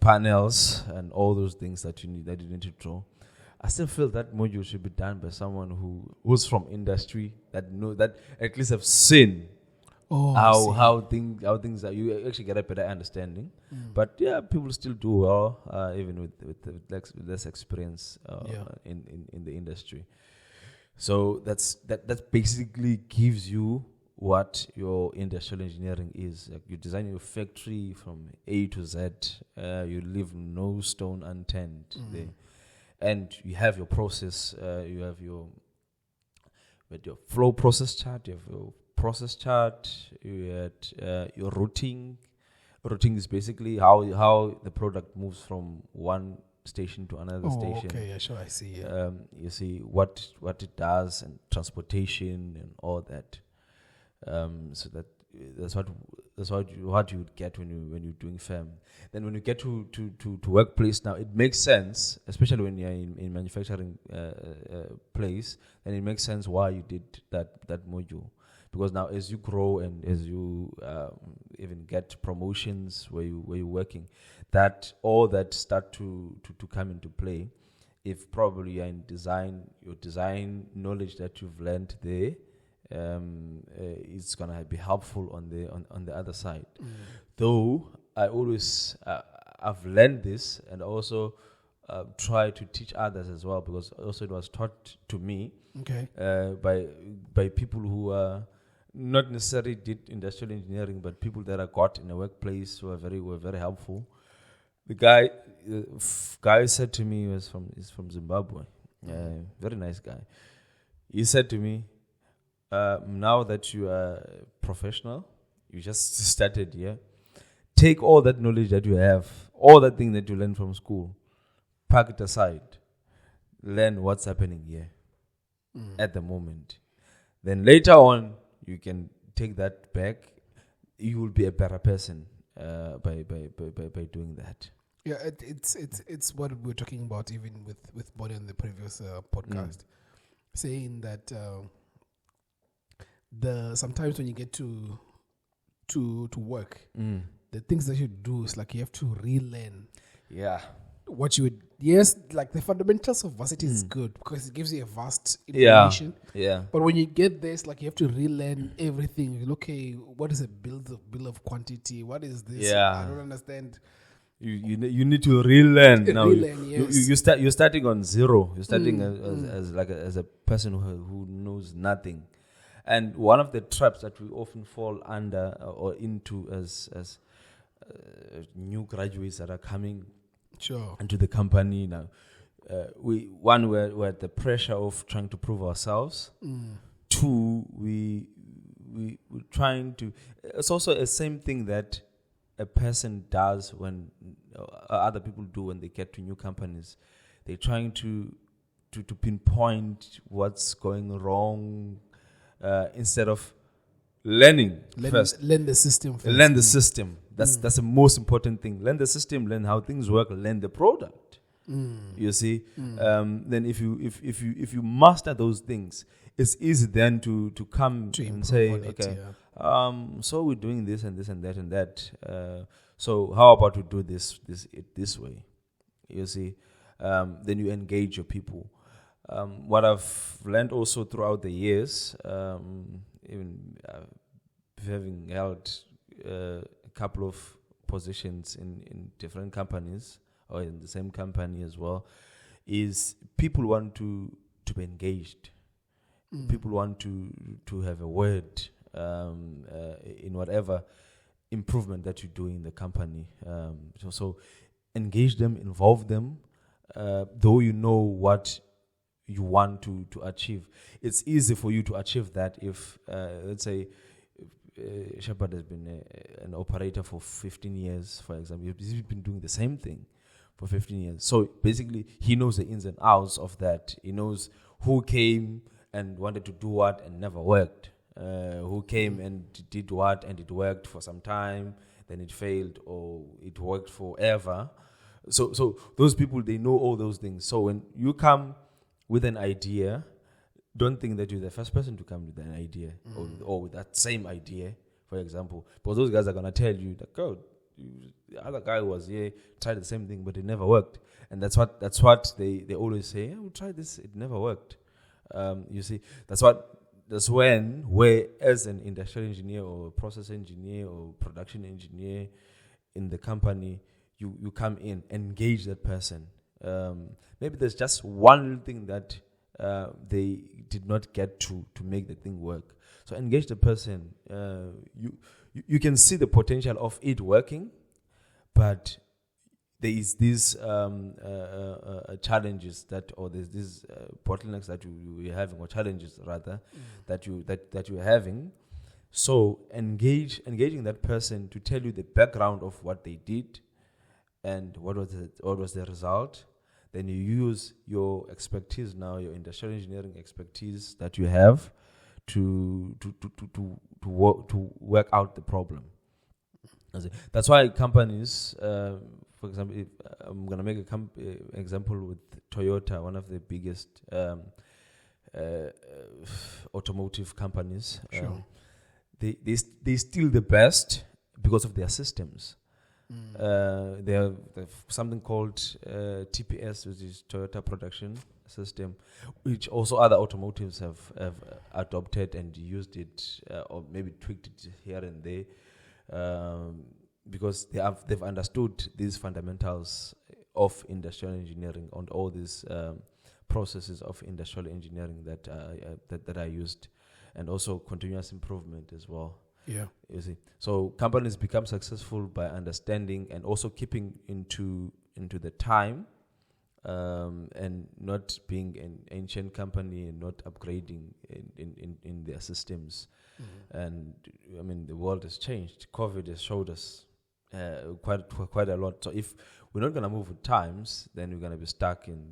B: panels and all those things that you need to draw. I still feel that module should be done by someone who's from industry, that at least have seen how things are. You actually get a better understanding. But yeah, people still do well, even with less experience in the industry. So that basically gives you what your industrial engineering is. Like you design your factory from A to Z. You leave no stone unturned there, and you have your process. You have your flow process chart. You have your process chart. You had your routing. Routing is basically how the product moves from one station to another station.
A: Okay, yeah, sure, I see. Yeah.
B: You see what it does, and transportation and all that. So that's what you would get when you're doing firm. Then when you get to workplace now, it makes sense, especially when you're in manufacturing place. Then it makes sense why you did that module, because now as you grow and as you even get promotions where you're working, that all that start to come into play. If probably you're in design, your design knowledge that you've learned there, it's gonna be helpful on the other side. Though I always I've learned this, and also try to teach others as well, because also it was taught to me by people who not necessarily did industrial engineering, but people that I got in the workplace were very helpful. The guy said to me, he's from Zimbabwe, very nice guy. He said to me, now that you are professional, you just started here, take all that knowledge that you have, all that thing that you learned from school, park it aside, learn what's happening here at the moment. Then later on, you can take that back. You will be a better person by doing that.
A: Yeah, it's what we were talking about even with Bonnie on the previous podcast, saying that sometimes when you get to work, the things that you do is like you have to relearn.
B: Yeah.
A: What you would, yes, like the fundamentals of varsity is good because it gives you a vast information.
B: Yeah.
A: But when you get this, like you have to relearn everything. Okay, what is a bill of quantity? What is this?
B: Yeah.
A: I don't understand.
B: You need to relearn now.
A: Yes.
B: You're starting on zero. You're starting as a person who knows nothing. And one of the traps that we often fall under or into as new graduates that are coming into the company now, we're at the pressure of trying to prove ourselves. Two, we're trying to. It's also the same thing that a person does when other people do when they get to new companies. They're trying to pinpoint what's going wrong instead of learning first.
A: Learn the system first.
B: Learn the system. That's the most important thing. Learn the system. Learn how things work. Learn the product. You see. Then if you master those things, it's easy then to come and say, okay, so we're doing this and this and that and that. So how about we do this way? You see. Then you engage your people. What I've learned also throughout the years, even having held a couple of positions in different companies or in the same company as well, is people want to be engaged. People want to have a word in whatever improvement that you do in the company. So engage them, involve them, though you know what you want to achieve. It's easy for you to achieve that if, let's say, Shepard has been an operator for 15 years, for example. He's been doing the same thing for 15 years. So basically, he knows the ins and outs of that. He knows who came and wanted to do what and never worked. Who came and did what and it worked for some time, then it failed, or it worked forever. So those people, they know all those things. So when you come with an idea, don't think that you're the first person to come with an idea or with that same idea, for example. Because those guys are going to tell you that, the other guy was here, tried the same thing, but it never worked. And that's what they always say, we tried this, it never worked. You see, that's when, where as an industrial engineer or process engineer or production engineer in the company, you come in, engage that person. Maybe there's just one thing that they did not get to make the thing work.
C: So engage the person. You can see the potential of it working, but there is these challenges or there's these bottlenecks that you're having, or challenges rather, that you're having. So engaging that person to tell you the background of what they did and what was the result. Then you use your expertise now, your industrial engineering expertise that you have to work out the problem. That's why companies, for example, if I'm going to make an example with Toyota, one of the biggest automotive companies.
A: Sure.
C: They're still the best because of their systems. They have something called TPS, which is Toyota Production System, which also other automotives have adopted and used it, or maybe tweaked it here and there, because they've understood these fundamentals of industrial engineering and all these processes of industrial engineering that are used, and also continuous improvement as well.
A: Yeah.
C: You see, so companies become successful by understanding and also keeping into the time, and not being an ancient company and not upgrading in their systems. And I mean, the world has changed. COVID has showed us quite a lot. So if we're not gonna move with times, then we're gonna be stuck in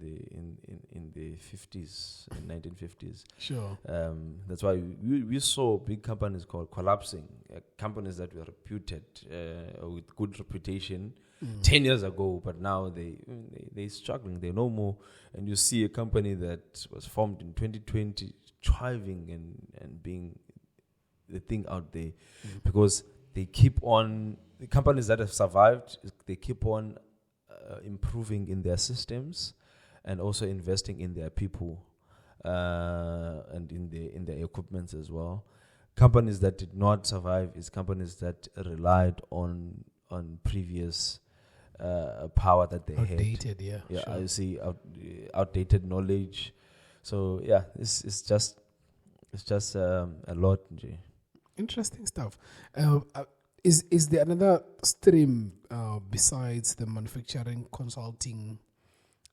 C: the 50s, 1950s.
A: Sure.
C: That's why we saw big companies collapsing, companies that were reputed with good reputation 10 years ago, but now they're struggling. They're no more. And you see a company that was formed in 2020 thriving and being the thing out there, because they keep on. The companies that have survived, they keep on improving in their systems and also investing in their people and in their equipment as well. Companies that did not survive is companies that relied on previous power that they had.
A: Outdated, yeah.
C: Yeah,
A: sure.
C: I see outdated knowledge. So yeah, it's just a lot.
A: Interesting stuff. Is there another stream besides the manufacturing consulting?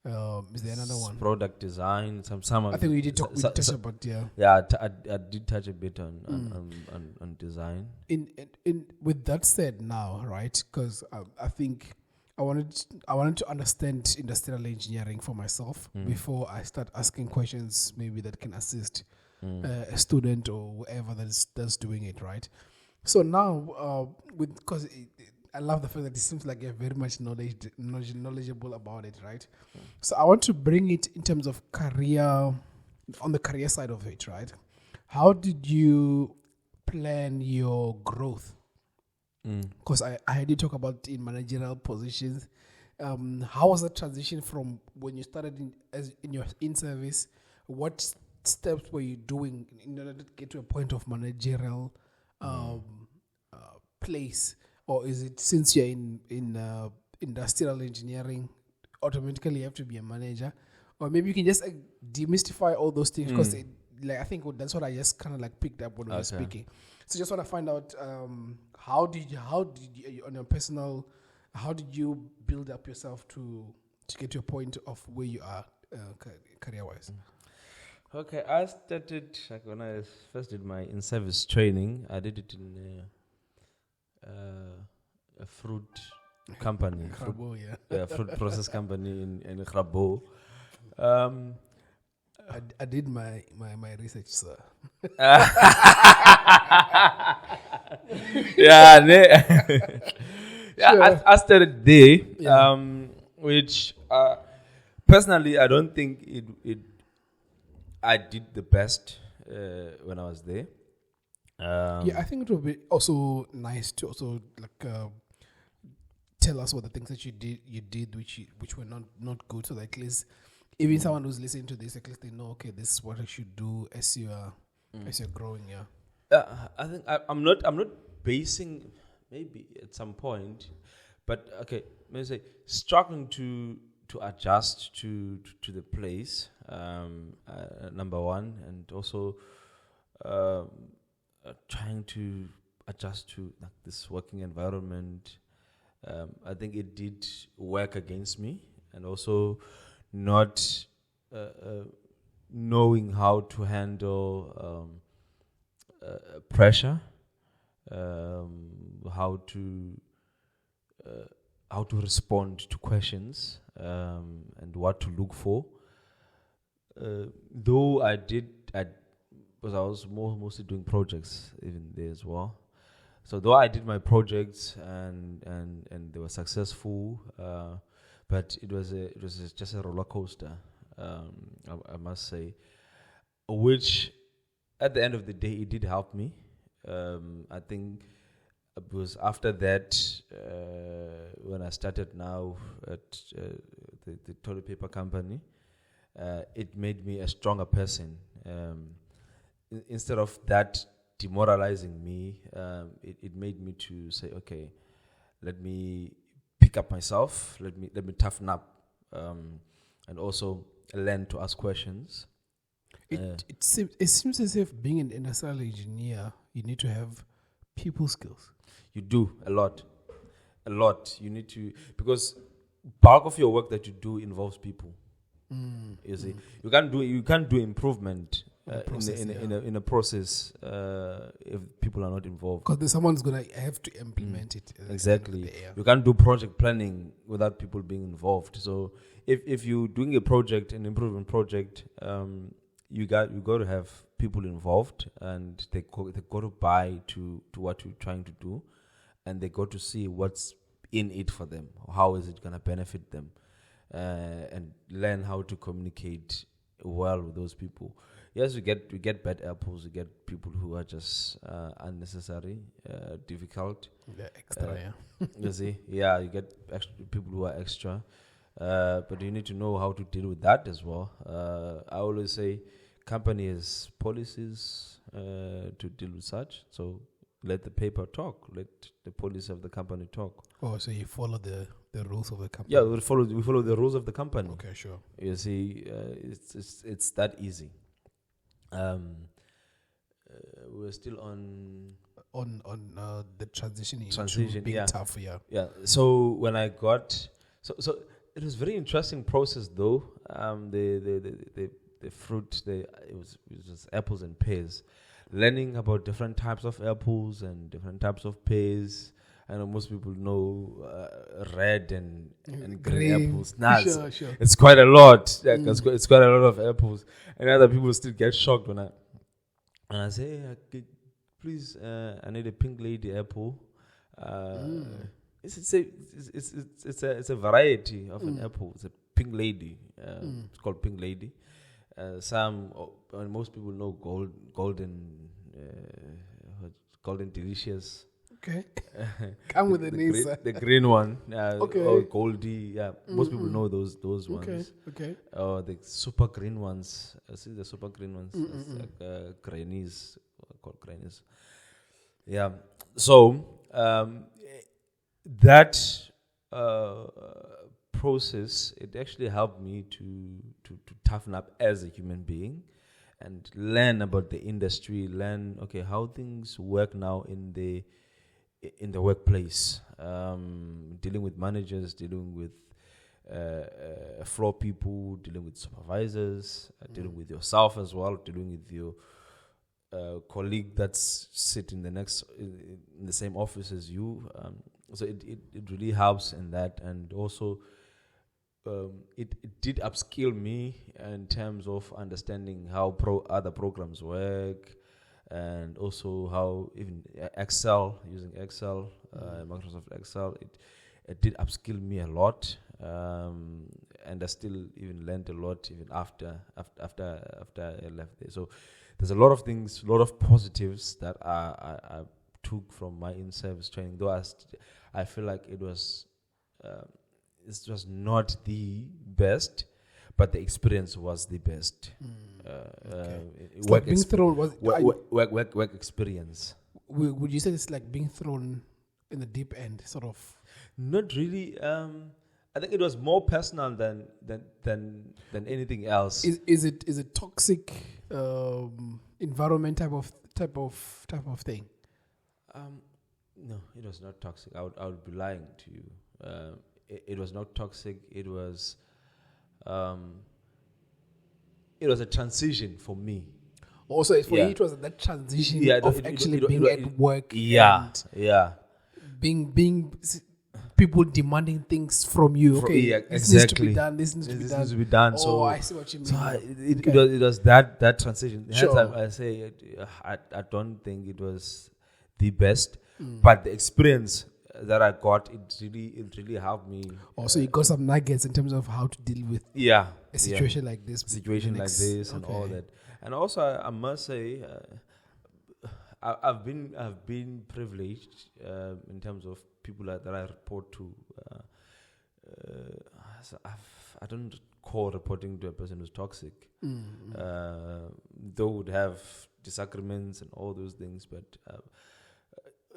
A: Is there another one?
C: Product design. Some.
A: I think we did touch about, yeah.
C: Yeah, I did touch a bit on design.
A: In with that said, now, right? Because I think I wanted to understand industrial engineering for myself before I start asking questions maybe that can assist a student or whoever that's doing it, right? So now, because I love the fact that it seems like you're very much knowledgeable about it, right? So I want to bring it in terms of career, on the career side of it, right? How did you plan your growth? Because I heard you talk about in managerial positions. How was the transition from when you started in your in-service? What steps were you doing in order to get to a point of managerial place? Or is it, since you're in industrial engineering, automatically you have to be a manager? Or maybe you can just demystify all those things, because I think that's what I just kind of like picked up when we were speaking. So just want to find out how did you on your personal, how did you build up yourself to get to a point of where you are career wise?
C: Okay, I started when I first did my in-service training. I did it in a fruit company, fruit process company in Grabo.
A: I did my research, sir.
C: I started there, which personally I don't think I did the best when I was there.
A: I think it would be also nice to also tell us what the things that you did which were not good, so that at least even someone who's listening to this, at least they know, okay, this is what I should do as you're growing.
C: I think I'm not basing, maybe at some point, but okay, maybe say struggling to adjust to the place, number one, and also trying to adjust to like this working environment. I think it did work against me, and also not knowing how to handle pressure, how to respond to questions, and what to look for. Though because I was mostly doing projects even there as well. So though I did my projects and they were successful, but it was just a roller coaster, I must say, which at the end of the day it did help me. I think it was after that when I started now at the toilet paper company, it made me a stronger person. Instead of that demoralizing me, it made me to say, okay, let me pick up myself, let me toughen up, and also learn to ask questions.
A: It seems as if being an industrial engineer, you need to have people skills.
C: You do a lot. You need to, because bulk of your work that you do involves people. You see, you can't do improvement in a process if people are not involved.
A: Because someone's gonna have to implement it.
C: Exactly. You can't do project planning without people being involved. So if you're doing a project, an improvement project, you got to have people involved, and they got to buy to what you're trying to do, and they got to see what's in it for them. How is it gonna benefit them, and learn how to communicate well with those people. Yes, we get bad apples. We get people who are just unnecessary, difficult.
A: Yeah, extra, yeah.
C: You see, yeah, you get people who are extra, but you need to know how to deal with that as well. I always say, company has policies to deal with such. So let the paper talk. Let the policy of the company talk.
A: Oh, so you follow the rules of the company?
C: Yeah, we follow the rules of the company.
A: Okay, sure.
C: You see, it's that easy. We're still on
A: the transition into being
C: yeah.
A: tough, yeah.
C: Yeah. So when I got so it was very interesting process though. The fruit, it was apples and pears. Learning about different types of apples and different types of pears. I know most people know red and green apples.
A: Sure.
C: It's quite a lot. Yeah, it's quite a lot of apples. And other people still get shocked when I say, hey, please, I need a pink lady apple. It's a variety of an apple. It's a pink lady. It's called pink lady. Most people know golden delicious.
A: Okay. Come with the names.
C: The green one.
A: Okay.
C: Or Goldie. Yeah. Most people know those ones.
A: Okay.
C: Or the super green ones. See the super green ones. Like grannies. Called grannies. Yeah. So that process, it actually helped me to toughen up as a human being and learn about the industry, learn how things work now in the workplace, dealing with managers, dealing with floor people, dealing with supervisors, dealing with yourself as well, dealing with your colleague that's sitting in the same office as you. So it really helps in that, and also it did upskill me in terms of understanding how other programs work, and also how even using Excel, Microsoft Excel, it did upskill me a lot, and I still even learned a lot even after I left there. So there's a lot of things, a lot of positives that I took from my in-service training. Though I feel like it was not the best, but the experience was the best.
A: Work
C: experience.
A: Would you say it's like being thrown in the deep end, sort of?
C: Not really. I think it was more personal than anything else.
A: Is it toxic environment type of type of thing?
C: No, it was not toxic. I would be lying to you. It was not toxic. It was a transition for me.
A: Also, for you, it was that transition of actually being at work.
C: Yeah,
A: being people demanding things from you. This needs to be done. This needs to be done.
C: So
A: I see what you mean.
C: So it was that transition.
A: Sure.
C: Hence I say I don't think it was the best, but the experience that I got, it really helped me.
A: Also, you got some nuggets in terms of how to deal with a situation like this.
C: And all that. And also, I must say, I've been privileged in terms of people that I report to. So I don't call reporting to a person who's toxic. Though would have disagreements and all those things, but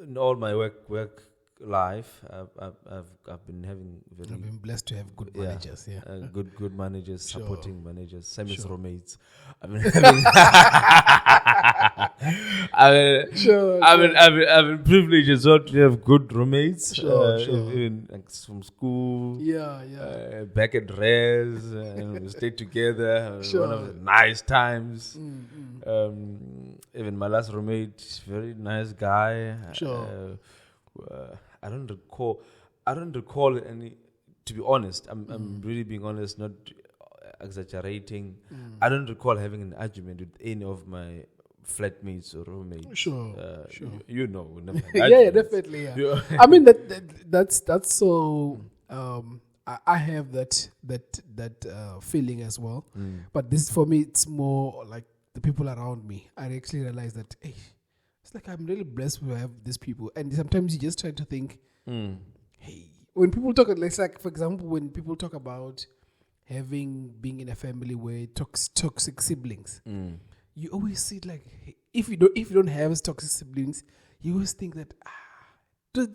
C: in all my work life, I've been having
A: I've been blessed to have good managers.
C: Good managers, supporting managers, same as roommates. I've been privileged as well to have good roommates. Even from school. Back at res, and we stayed together. One of the nice times. Even my last roommate, very nice guy. I don't recall any. To be honest, I'm really being honest, not exaggerating. I don't recall having an argument with any of my flatmates or roommates.
A: Sure.
C: You know, we never had
A: definitely. Yeah. I mean that's so. I have that feeling as well, but this for me it's more like the people around me. I actually realize that it's like I'm really blessed to have these people, and sometimes you just try to think, hey, when people talk, it's like for example, when people talk about being in a family where toxic siblings, you always see it like, hey, if you don't have toxic siblings, you always think that are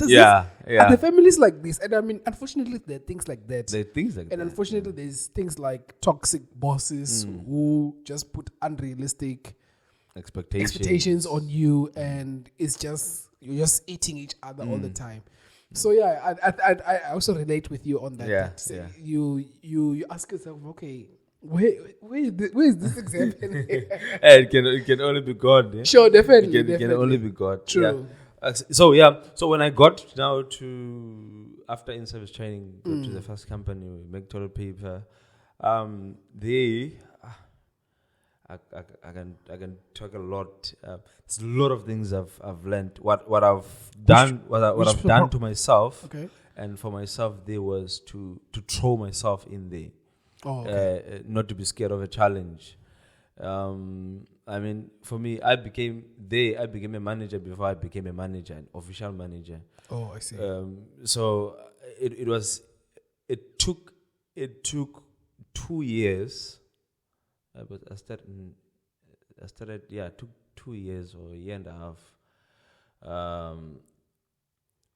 A: the families like this? And I mean, unfortunately, there are things like that. And unfortunately, there's things like toxic bosses who just put unrealistic expectations on you, and it's just you're just eating each other all the time. So I also relate with you on that. You ask yourself, okay, where is this example?
C: It can only be God. Yeah?
A: Sure, definitely.
C: It can only be God.
A: True.
C: Yeah. So when I got now to after in-service training, go to the first company, we make toilet paper. I can talk a lot. There's a lot of things I've learned. What I've done to myself, and for myself, there was to throw myself in there. Not to be scared of a challenge. I mean, for me, I became a manager before I became a manager, an official manager.
A: Oh, I see.
C: So it took 2 years. I started. It took 2 years or a year and a half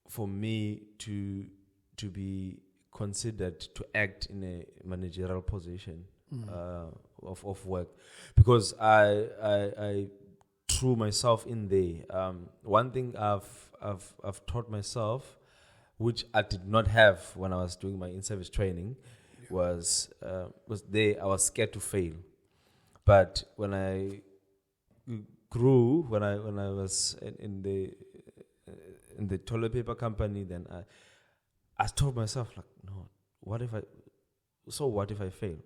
C: for me to be considered to act in a managerial position of work, because I threw myself in there. One thing I've taught myself, which I did not have when I was doing my in-service training, was I was scared to fail. But when I grew, when I was in the toilet paper company, then I told myself, like, no, what if I fail?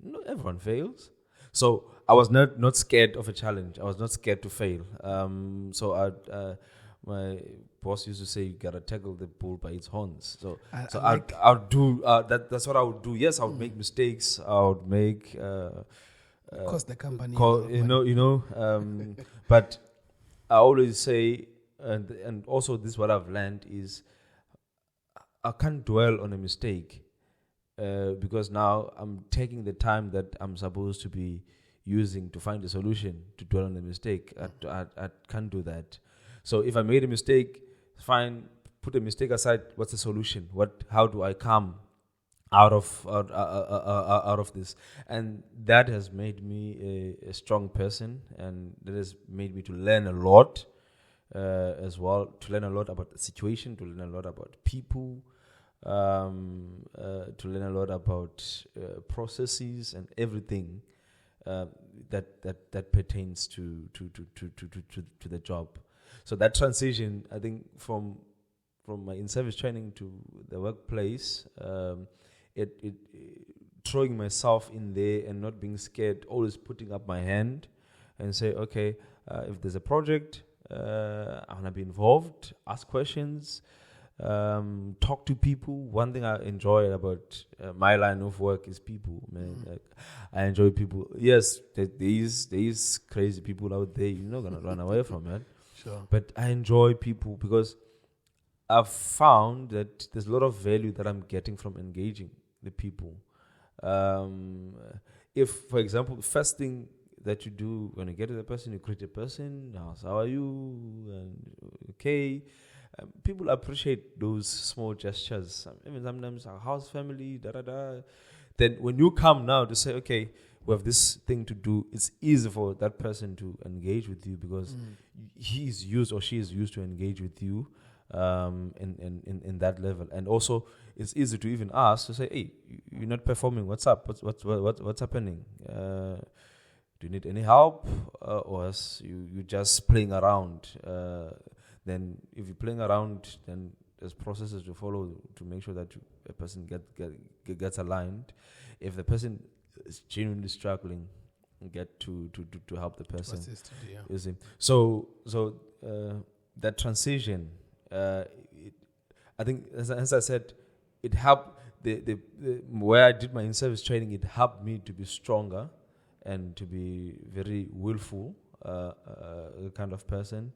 C: No, everyone fails. So I was not scared of a challenge. I was not scared to fail. My boss used to say, you gotta tackle the bull by its horns. I'll do that. That's what I would do. Yes, I would make mistakes. I would make
A: cost the company.
C: But I always say, and also this what I've learned is, I can't dwell on a mistake, because now I'm taking the time that I'm supposed to be using to find a solution to dwell on a mistake. I can't do that. So if I made a mistake, fine, put a mistake aside. What's the solution? How do I come out of this, and that has made me a strong person, and that has made me to learn a lot as well, to learn a lot about the situation, to learn a lot about people, to learn a lot about processes and everything that pertains to the job. So that transition, I think, from my in-service training to the workplace, it throwing myself in there and not being scared, always putting up my hand and say, okay, if there's a project, I want to be involved, ask questions, talk to people. One thing I enjoy about my line of work is people, man. Like, I enjoy people. Yes, there is crazy people out there you're not gonna run away from it.
A: Sure.
C: But I enjoy people because I've found that there's a lot of value that I'm getting from engaging the people. If, for example, the first thing that you do when you get to the person, you greet the person, how are you, and okay. People appreciate those small gestures. Even sometimes, how's family, da-da-da. Then when you come now to say, okay, we have this thing to do, it's easy for that person to engage with you because he is used or she is used to engage with you in that level. And also, it's easy to even ask to say, hey, you're not performing. What's up? What's happening? Do you need any help? Or else you just playing around? Then if you're playing around, then there's processes to follow to make sure that a person gets aligned. If the person is genuinely struggling, get to help the person. You see? So that transition, I think, as I said, it helped. The where I did my in-service training, it helped me to be stronger and to be very willful kind of person.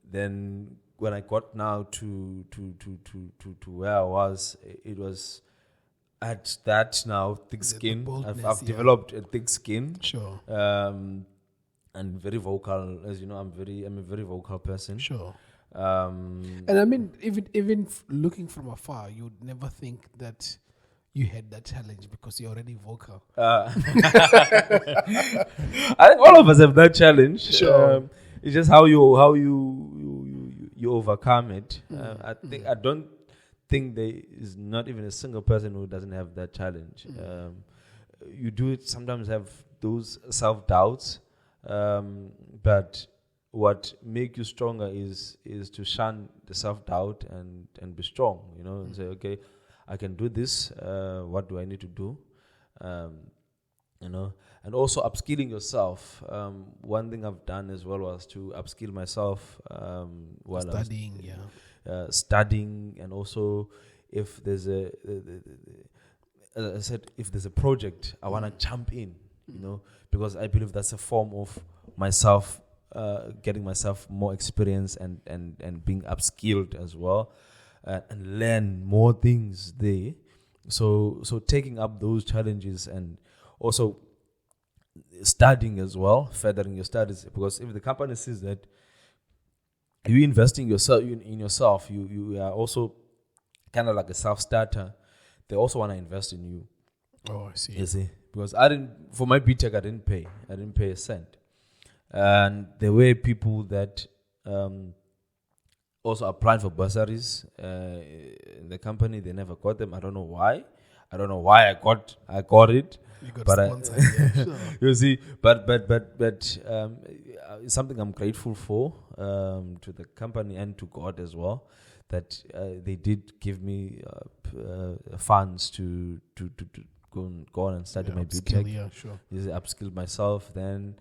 C: Then when I got now to where I was, it was at that now thick skin. I've developed a thick skin.
A: Sure.
C: And very vocal, as you know. I'm a very vocal person.
A: Sure. And I mean, even looking from afar, you would never think that you had that challenge because you're already vocal.
C: I think all of us have that challenge.
A: Sure.
C: It's just how you overcome it. I don't think there is not even a single person who doesn't have that challenge. You do it sometimes have those self-doubts, but what make you stronger is to shun the self-doubt and be strong, and say, okay, I can do this. What do I need to do? And also upskilling yourself. One thing I've done as well was to upskill myself while
A: studying,
C: studying, and also if there's as I said, if there's a project, I want to jump in, because I believe that's a form of myself, getting myself more experience and being upskilled as well, and learn more things there. So taking up those challenges and also studying as well, furthering your studies, because if the company sees that you investing in yourself, you are also kind of like a self-starter, they also want to invest in you.
A: Oh, I see.
C: You see, because for my BTech, I didn't pay a cent, and there were people that also applied for bursaries in the company. They never got them. I don't know why. I got it.
A: You got sponsored, sure.
C: You see, but it's something I'm grateful for, to the company and to God as well, that they did give me funds to go on and study my BTech.
A: Yeah, sure.
C: Upskill myself, then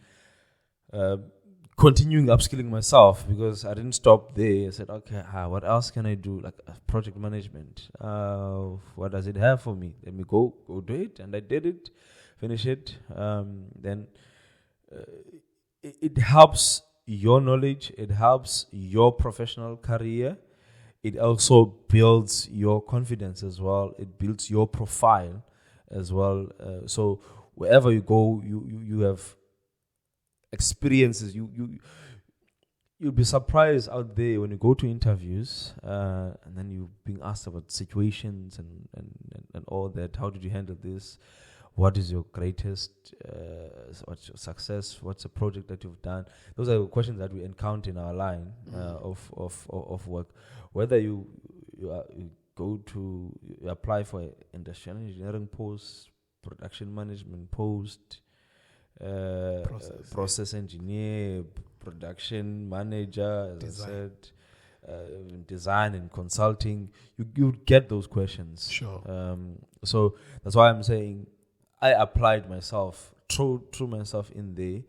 C: continuing upskilling myself, because I didn't stop there. I said, okay, what else can I do? Like project management. What does it have for me? Let me go do it. And I did it, finish it. Then it helps your knowledge. It helps your professional career. It also builds your confidence as well. It builds your profile as well. So wherever you go, you have experiences. You you'll be surprised out there when you go to interviews, and then you're being asked about situations and all that. How did you handle this? What is your greatest, what's your success? What's a project that you've done? Those are questions that we encounter in our line of work. Whether you apply for an industrial engineering post, production management post, process engineer, production manager, as I said, design and consulting, you get those questions.
A: Sure.
C: So that's why I'm saying I applied myself, threw myself in there,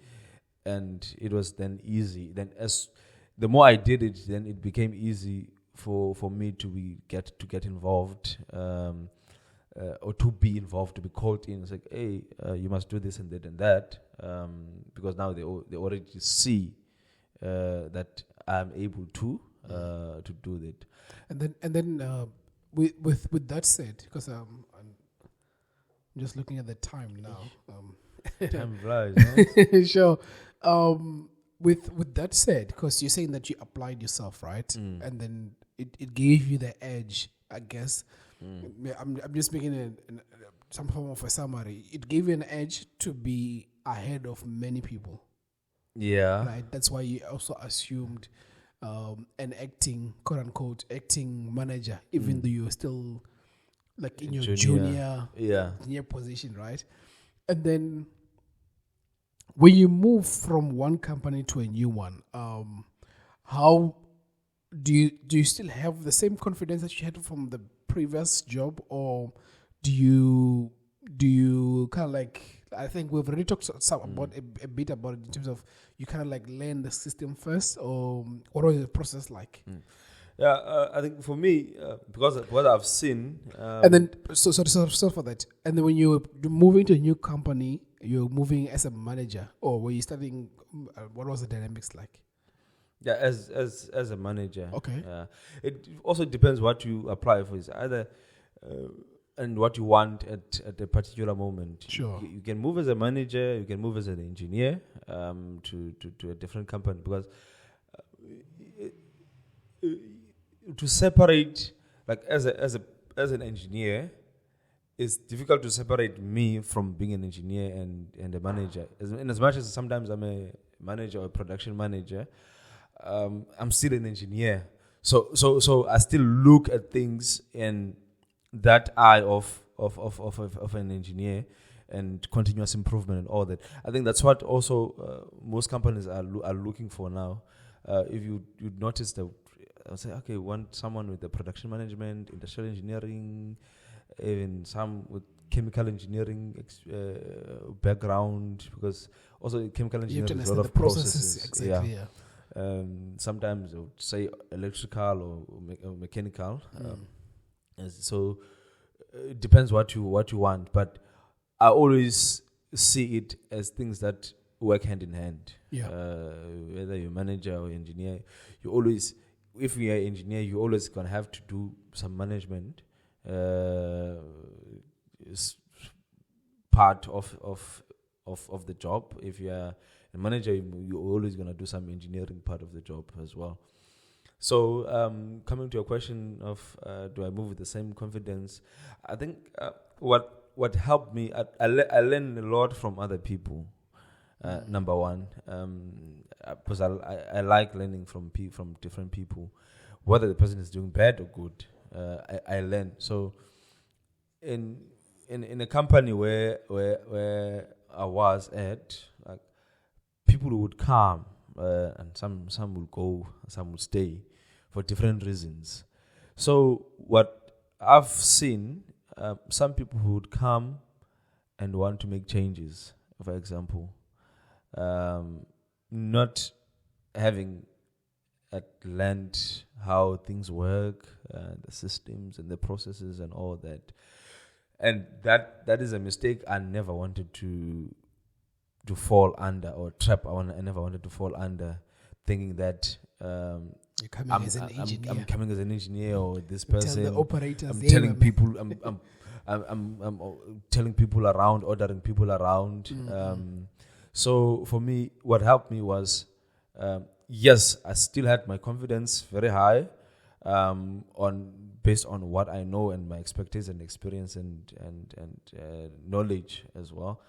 C: and it was then easy. Then as the more I did it, then it became easy for me to get involved, or to be involved, to be called in. It's like, hey, you must do this and that and that, because now they already see that I'm able to do that.
A: And then with that said, because I'm just looking at the time now.
C: Time flies, no?
A: Sure. With that said, because you're saying that you applied yourself, right? And then it gave you the edge, I guess. I'm just making some form of a summary. It gave you an edge to be ahead of many people.
C: Yeah.
A: Right. That's why you also assumed an acting, quote unquote, acting manager, even though you're still like in your junior position, right? And then when you move from one company to a new one, how do you still have the same confidence that you had from the previous job, or do you kind of like, I think we've already talked about a bit about it in terms of you kind of like learn the system first, or what was the process like?
C: Yeah, I think for me, because of what I've seen,
A: and then so for that, and then when you're moving to a new company, you're moving as a manager, or were you studying? What was the dynamics like?
C: Yeah, as a manager.
A: Okay.
C: It also depends what you apply for. Is either and what you want at a particular moment.
A: Sure.
C: You can move as a manager. You can move as an engineer to a different company, because to separate, like as an engineer, it's difficult to separate me from being an engineer and a manager. In as much as sometimes I'm a manager or a production manager, I'm still an engineer. So I still look at things in that eye of an engineer, and continuous improvement and all that. I think that's what also most companies are looking for now. If you notice that, I'll say, okay, want someone with the production management, industrial engineering, even some with chemical engineering background, because also chemical engineering is a lot of processes.
A: Exactly, yeah.
C: Sometimes I would say electrical or mechanical. So it depends what you want, but I always see it as things that work hand in hand.
A: Yeah.
C: Whether you're manager or engineer, you always, if you're an engineer, you're always gonna have to do some management. Is part of the job. If you're a manager, you're always gonna do some engineering part of the job as well. So coming to your question of do I move with the same confidence? I think what helped me, I learned a lot from other people. Number one, because I like learning from different people, whether the person is doing bad or good. I learn. So in a company where I was at, like, people would come, and some will go, some will stay for different reasons. So what I've seen, some people who would come and want to make changes, for example, not having learned how things work, the systems and the processes and all that. And that is a mistake I never wanted to fall under, or trap I never wanted to fall under, thinking that
A: you're coming as an engineer.
C: I'm coming as an engineer, or this
A: You
C: person.
A: tell the operators,
C: I'm telling people. I'm telling people around, ordering people around. So for me, what helped me was yes, I still had my confidence very high, based on what I know and my expertise and experience and knowledge as well.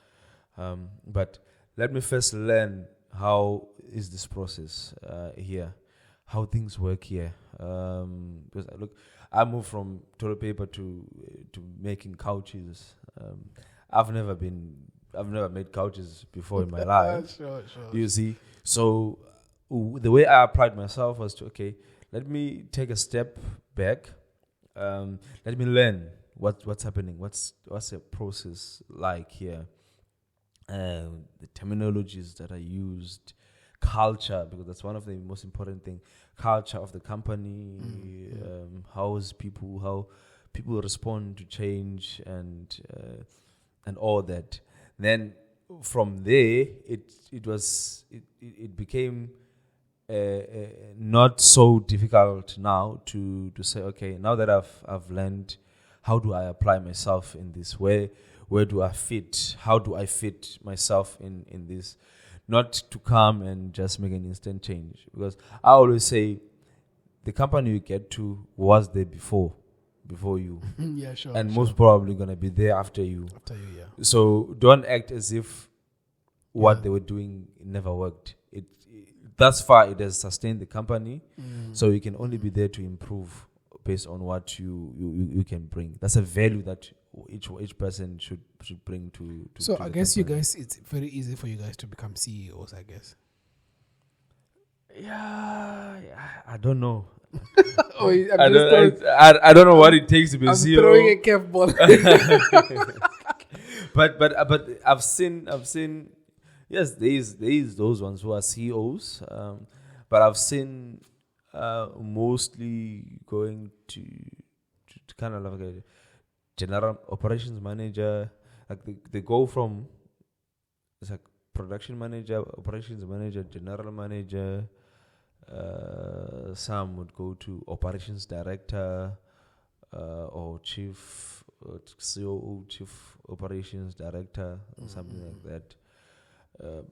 C: But let me first learn how is this process here, how things work here. Because I moved from toilet paper to making couches. I've never made couches before in my life.
A: Sure.
C: You see, so the way I applied myself was to, okay, let me take a step back. Let me learn what's happening. What's the process like here? The terminologies that are used, culture, because that's one of the most important thing. Culture of the company, how people respond to change and all that. Then from there, it became not so difficult now to say, okay, now that I've learned, how do I apply myself in this? Where do I fit? How do I fit myself in this? Not to come and just make an instant change, because I always say the company you get to was there before you.
A: Yeah, sure.
C: And most probably gonna be there after you.
A: Yeah.
C: So don't act as if what they were doing never worked. Thus far it has sustained the company, so you can only be there to improve based on what you can bring. That's a value that each person should bring to.
A: So
C: to
A: I
C: the
A: guess
C: company.
A: you guys, it's very easy for you guys to become CEOs. I guess.
C: Yeah, I don't know.
A: Oh,
C: I don't know what it takes to be
A: I'm
C: CEO.
A: throwing a curveball.
C: But I've seen yes, there is those ones who are CEOs, but I've seen mostly going to kind of like a general operations manager. Like they go from, it's like production manager, operations manager, general manager. Some would go to operations director or chief COO, chief operations director, or something like that.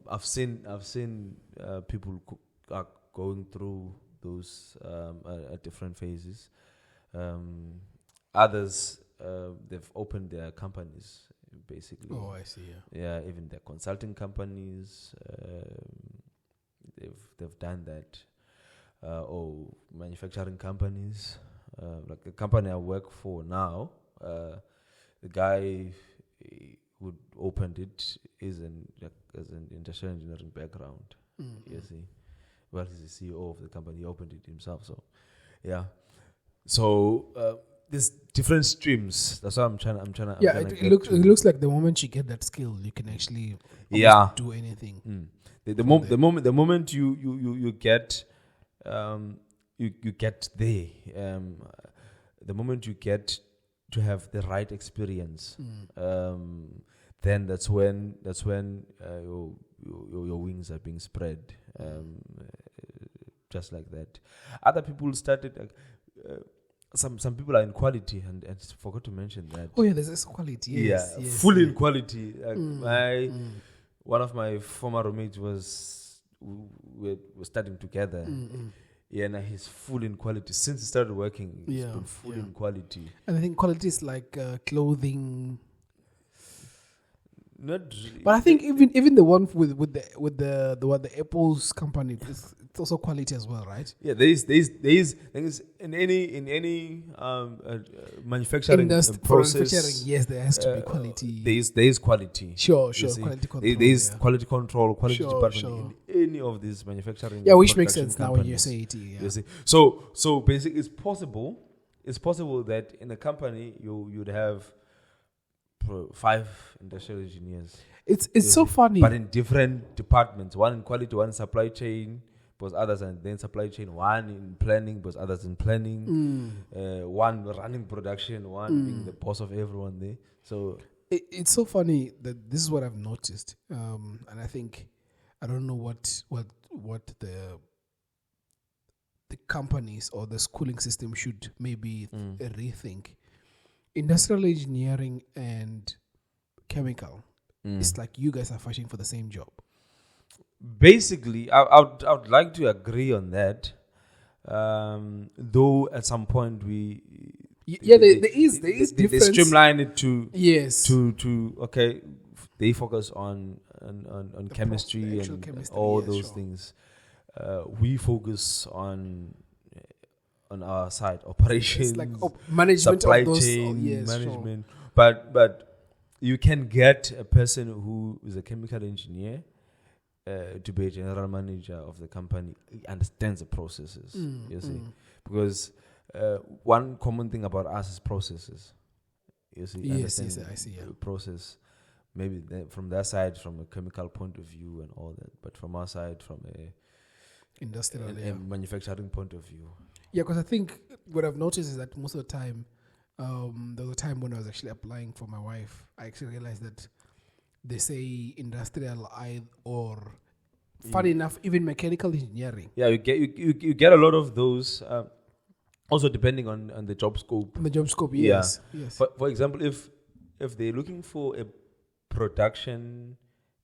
C: I've seen people are going through those at different phases. Others they've opened their companies basically.
A: Oh, I see.
C: Yeah, even their consulting companies. They've done that. Or manufacturing companies. Like the company I work for now, the guy who opened it is as an industrial engineering background. You see, well, he's the CEO of the company. He opened it himself. So, yeah. So there's different streams. That's what I'm trying to.
A: Yeah, it looks like the moment you get that skill, you can actually do anything.
C: The moment you get you get there, the moment you get to have the right experience, then that's when your wings are being spread, just like that. Other people started. Some people are in quality, and forgot to mention that.
A: Oh yeah, there's this quality. Yes,
C: yeah, fully in quality. One of my former roommates we're studying together. Yeah, and he's full in quality since he started working. He's been full in quality.
A: And I think quality is like clothing.
C: Not really.
A: But I think even the one with the Apple's company, it's also quality as well, right?
C: Yeah, there is in any manufacturing process.
A: Yes, there has to be quality.
C: There is quality.
A: Sure, quality control.
C: There is quality control, quality department in any of these manufacturing.
A: Yeah, which makes sense now when you say it. Yeah.
C: You see, so basically, it's possible that in a company you'd have 5 industrial engineers.
A: It's so funny,
C: but in different departments. One in quality, one in supply chain, because others are in supply chain. One in planning, because others in planning. One running production, one being the boss of everyone there. So
A: it's so funny that this is what I've noticed, and I think I don't know what the companies or the schooling system should maybe rethink. Industrial engineering and chemical, it's like you guys are fighting for the same job.
C: basically, I would like to agree on that. Though at some point
A: there is
C: they
A: difference.
C: streamline it to
A: Yes.
C: to okay, they focus on chemistry
A: actual
C: and
A: chemistry,
C: all
A: yes,
C: those
A: sure.
C: things. We focus on our side operations,
A: It's like management
C: supply
A: of those.
C: chain
A: Yes,
C: management. But you can get a person who is a chemical engineer to be a general manager of the company. He understands the processes. You see, because one common thing about us is processes. You see,
A: Yes,
C: understand
A: I see. Yeah.
C: the process. Maybe from their side, from a chemical point of view and all that, but from our side, from
A: Industrial.
C: a manufacturing point of view.
A: Yeah, because I think what I've noticed is that most of the time, there was a time when I was actually applying for my wife. I actually realized that they say industrial or, funny enough, even mechanical engineering.
C: Yeah, you get a lot of those. Also, depending on the job scope.
A: The job scope,
C: Yeah.
A: yes. Yes.
C: For example, if they're looking for a production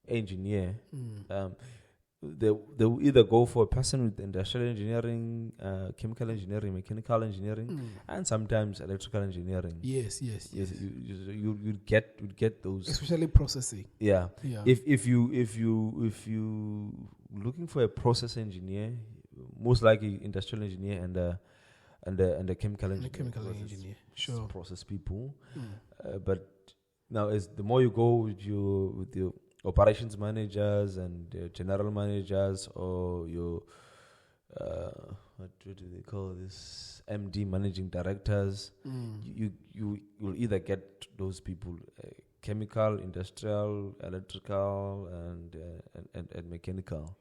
C: engineer, they will either go for a person with industrial engineering, chemical engineering, mechanical engineering, and sometimes electrical engineering.
A: Yes.
C: You get those.
A: Especially processing.
C: Yeah.
A: Yeah.
C: If you looking for a process engineer, most likely industrial engineer and a chemical engineer.
A: Chemical
C: because
A: engineer,
C: it's
A: sure.
C: process people. But now, as the more you go with your operations managers and general managers, or your what do they call this, MD, managing directors, you will either get those people chemical, industrial, electrical, and mechanical.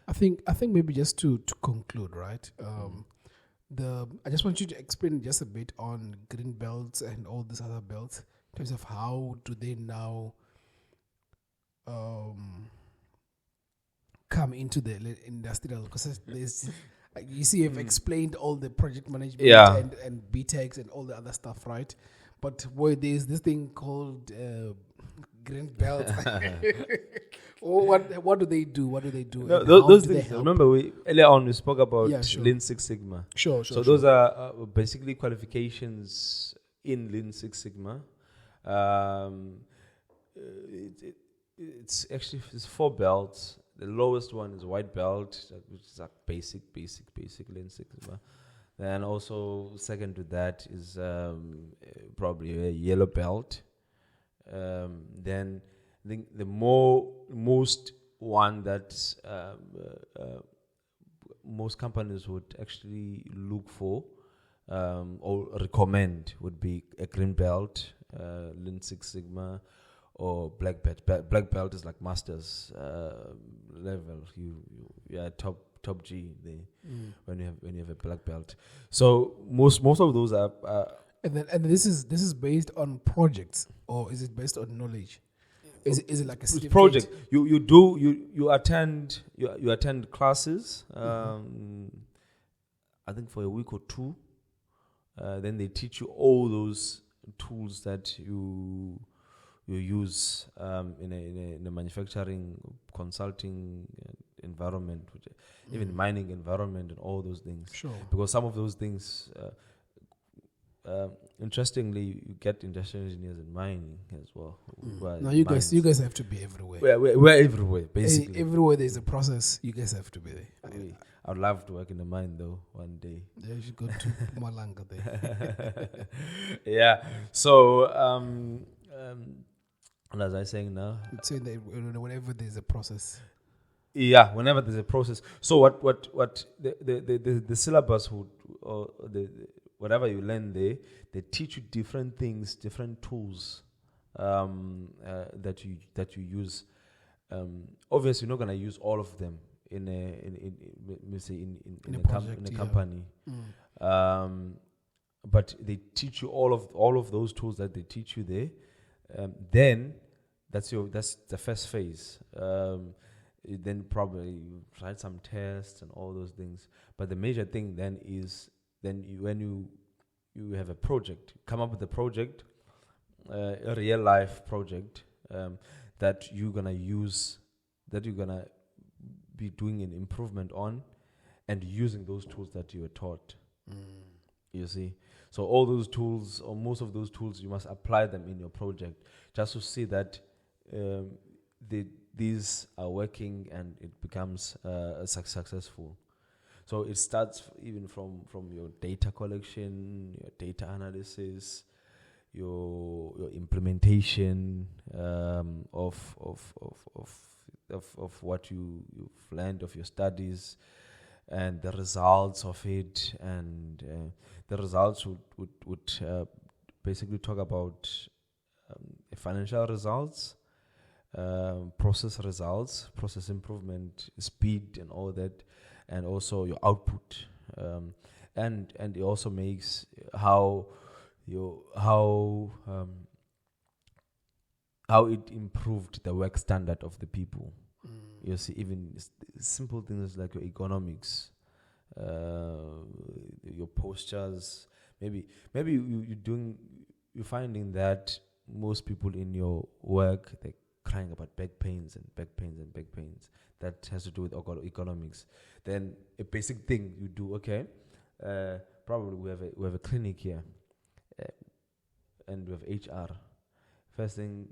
A: I think maybe just to conclude, right? I just want you to explain just a bit on green belts and all these other belts in terms of how do they now come into the industrial, because there's you see you've explained all the project management and BTECs and all the other stuff, right? But where there's this thing called green belt. What do they do?
C: No,
A: And
C: those
A: how do they
C: things.
A: help?
C: Remember, earlier on we spoke about
A: Sure.
C: Lean Six Sigma.
A: Sure.
C: So those are basically qualifications in Lean Six Sigma. It's actually 4 belts. The lowest one is white belt, which is like basic Lean Six Sigma. Then also second to that is probably a yellow belt. Then I think the most one that most companies would actually look for or recommend would be a green belt, Lean Six Sigma, or black belt. Black belt is like master's level. You are top G there when you have a black belt. So most of those are.
A: And this is based on projects, or is it based on knowledge? Is it like a certificate?
C: Project? You attend classes. I think for a week or 2. Then they teach you all those tools that you use in a manufacturing, consulting environment, even mining environment, and all those things.
A: Sure.
C: Because some of those things. Interestingly, you get industrial engineers in mining as well.
A: No, you guys have to be everywhere.
C: We're everywhere, basically.
A: Everywhere there's a process, you guys have to be there.
C: I'd love to work in a mine though one day.
A: Yeah, you should go to Malanga there.
C: Yeah. So, what was I saying now?
A: It's saying that whenever there's a process.
C: Yeah, whenever there's a process. So what the syllabus would, or the whatever you learn there, they teach you different things, different tools that you use. Obviously, you're not gonna use all of them in a company. But they teach you all of those tools that they teach you there. Then that's the first phase. Then probably you write some tests and all those things. But the major thing then is when you have a project, come up with a project, a real life project that you're gonna use, that you're gonna be doing an improvement on, and using those tools that you were taught. You see, so all those tools, or most of those tools, you must apply them in your project just to see that these are working and it becomes successful. So it starts even from your data collection, your data analysis, your implementation of what you've learned, of your studies, and the results of it. And the results would basically talk about financial results, process results, process improvement, speed, and all that, and also your output. And it also makes how it improved the work standard of the people. You see, even simple things like your economics, your postures. Maybe you're finding that most people in your work, they're crying about back pains and back pains and back pains. That has to do with economics. Then a basic thing you do, okay, probably we have a clinic here, and we have HR. First thing,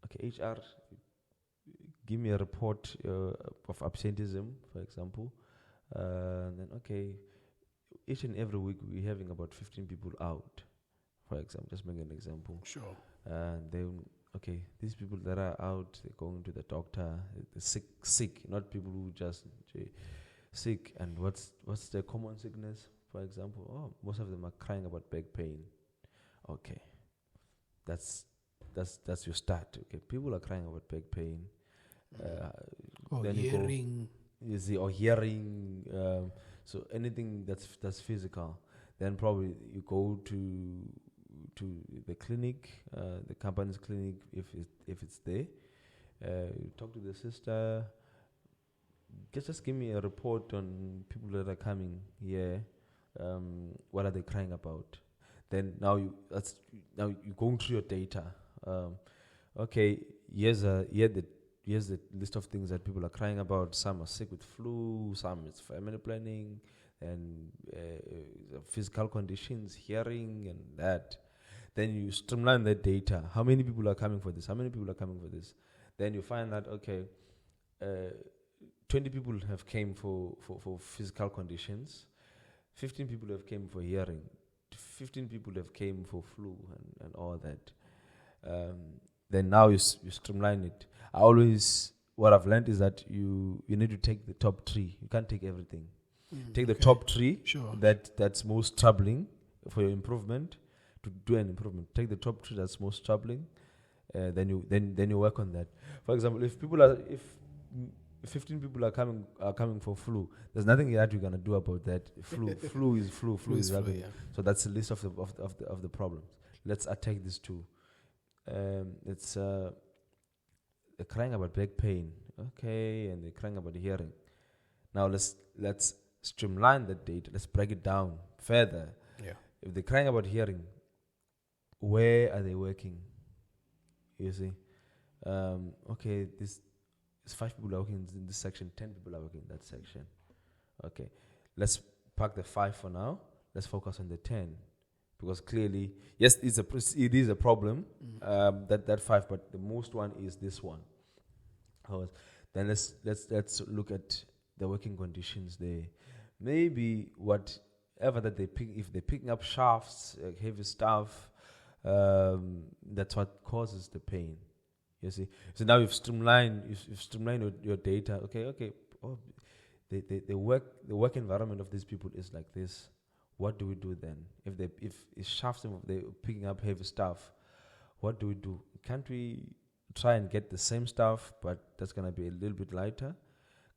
C: okay, HR, give me a report of absenteeism, for example. Then, okay, each and every week we're having about 15 people out, for example. Just make an example.
A: Sure.
C: And then, okay, these people that are out, they're going to the doctor, they're sick, not people who just sick. And what's the common sickness, for example? Oh, most of them are crying about back pain. Okay, that's your start. Okay, people are crying about back pain.
A: Or
C: then
A: hearing.
C: You see, or hearing. So anything that's physical. Then probably you go to the clinic, the company's clinic, if it's there. You talk to the sister. Just give me a report on people that are coming here. What are they crying about? Then now you're going through your data. Okay, here's the list of things that people are crying about. Some are sick with flu, some it's family planning, and physical conditions, hearing, and that. Then you streamline that data. How many people are coming for this? How many people are coming for this? Then you find that, okay, 20 people have came for physical conditions, 15 people have came for hearing, 15 people have came for flu and all that. Then now you streamline it. What I've learned is that you need to take the top 3. You can't take everything. Take the top 3
A: Sure.
C: that's most troubling for your improvement, to do an improvement. Take the top 3 that's most troubling. Then you work on that. For example, if 15 people are coming for flu, there's nothing that you're gonna do about that. Flu is flu. Flu is ugly.
A: Yeah.
C: So that's the list of the problems. Let's attack these 2. It's they're crying about back pain, okay, and they're crying about hearing. Now let's streamline the data. Let's break it down further.
A: Yeah.
C: If they're crying about hearing, where are they working? You see, okay, this 5 people are working in this section, 10 people are working in that section. Okay, let's park the 5 for now. Let's focus on the 10, because clearly, yes, it is a problem. That 5, but the most one is this one. Then let's look at the working conditions there. Maybe whatever that if they're picking up shafts, heavy stuff, that's what causes the pain. You see, so now you've streamlined your data. Okay. Oh, the work environment of these people is like this. What do we do then? If shafts, they're picking up heavy stuff, what do we do? Can't we try and get the same stuff, but that's gonna be a little bit lighter?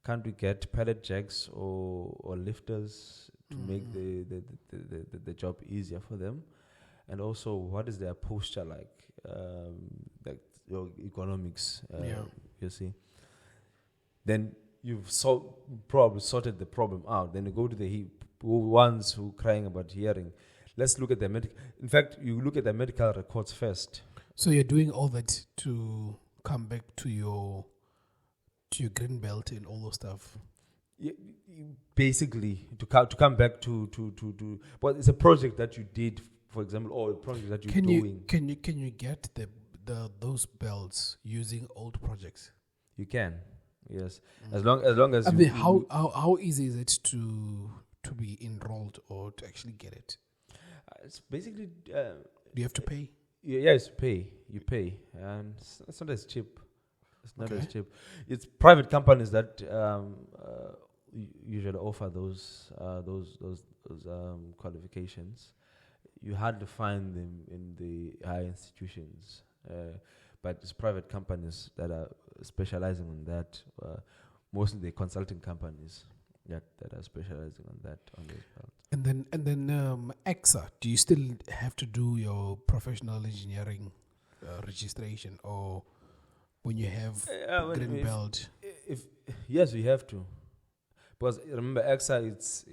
C: Can't we get pallet jacks or lifters to make the job easier for them? And also, what is their posture like? Like your economics, you see. Then you've probably sorted the problem out. Then you go to the ones who crying about hearing. Let's look at the medical. In fact, you look at the medical records first.
A: So you're doing all that to come back to to your green belt and all those stuff.
C: Basically, to come back to, but it's a project that you did, for example, or a project that you're doing.
A: Can you get those belts using old projects?
C: You can, yes, as long as.
A: I mean, how easy is it to be enrolled or to actually get it?
C: It's basically.
A: Do you have to pay?
C: Yeah, it's pay. You pay, and it's not as cheap. It's not
A: Okay.
C: as cheap. It's private companies that usually offer those qualifications. You hardly find them in the high institutions, but it's private companies that are specializing on that. Mostly the consulting companies that are specializing on that on those parts.
A: And then EXA, do you still have to do your professional engineering registration, or when you have green belt?
C: If yes, we have to, because remember EXA, it's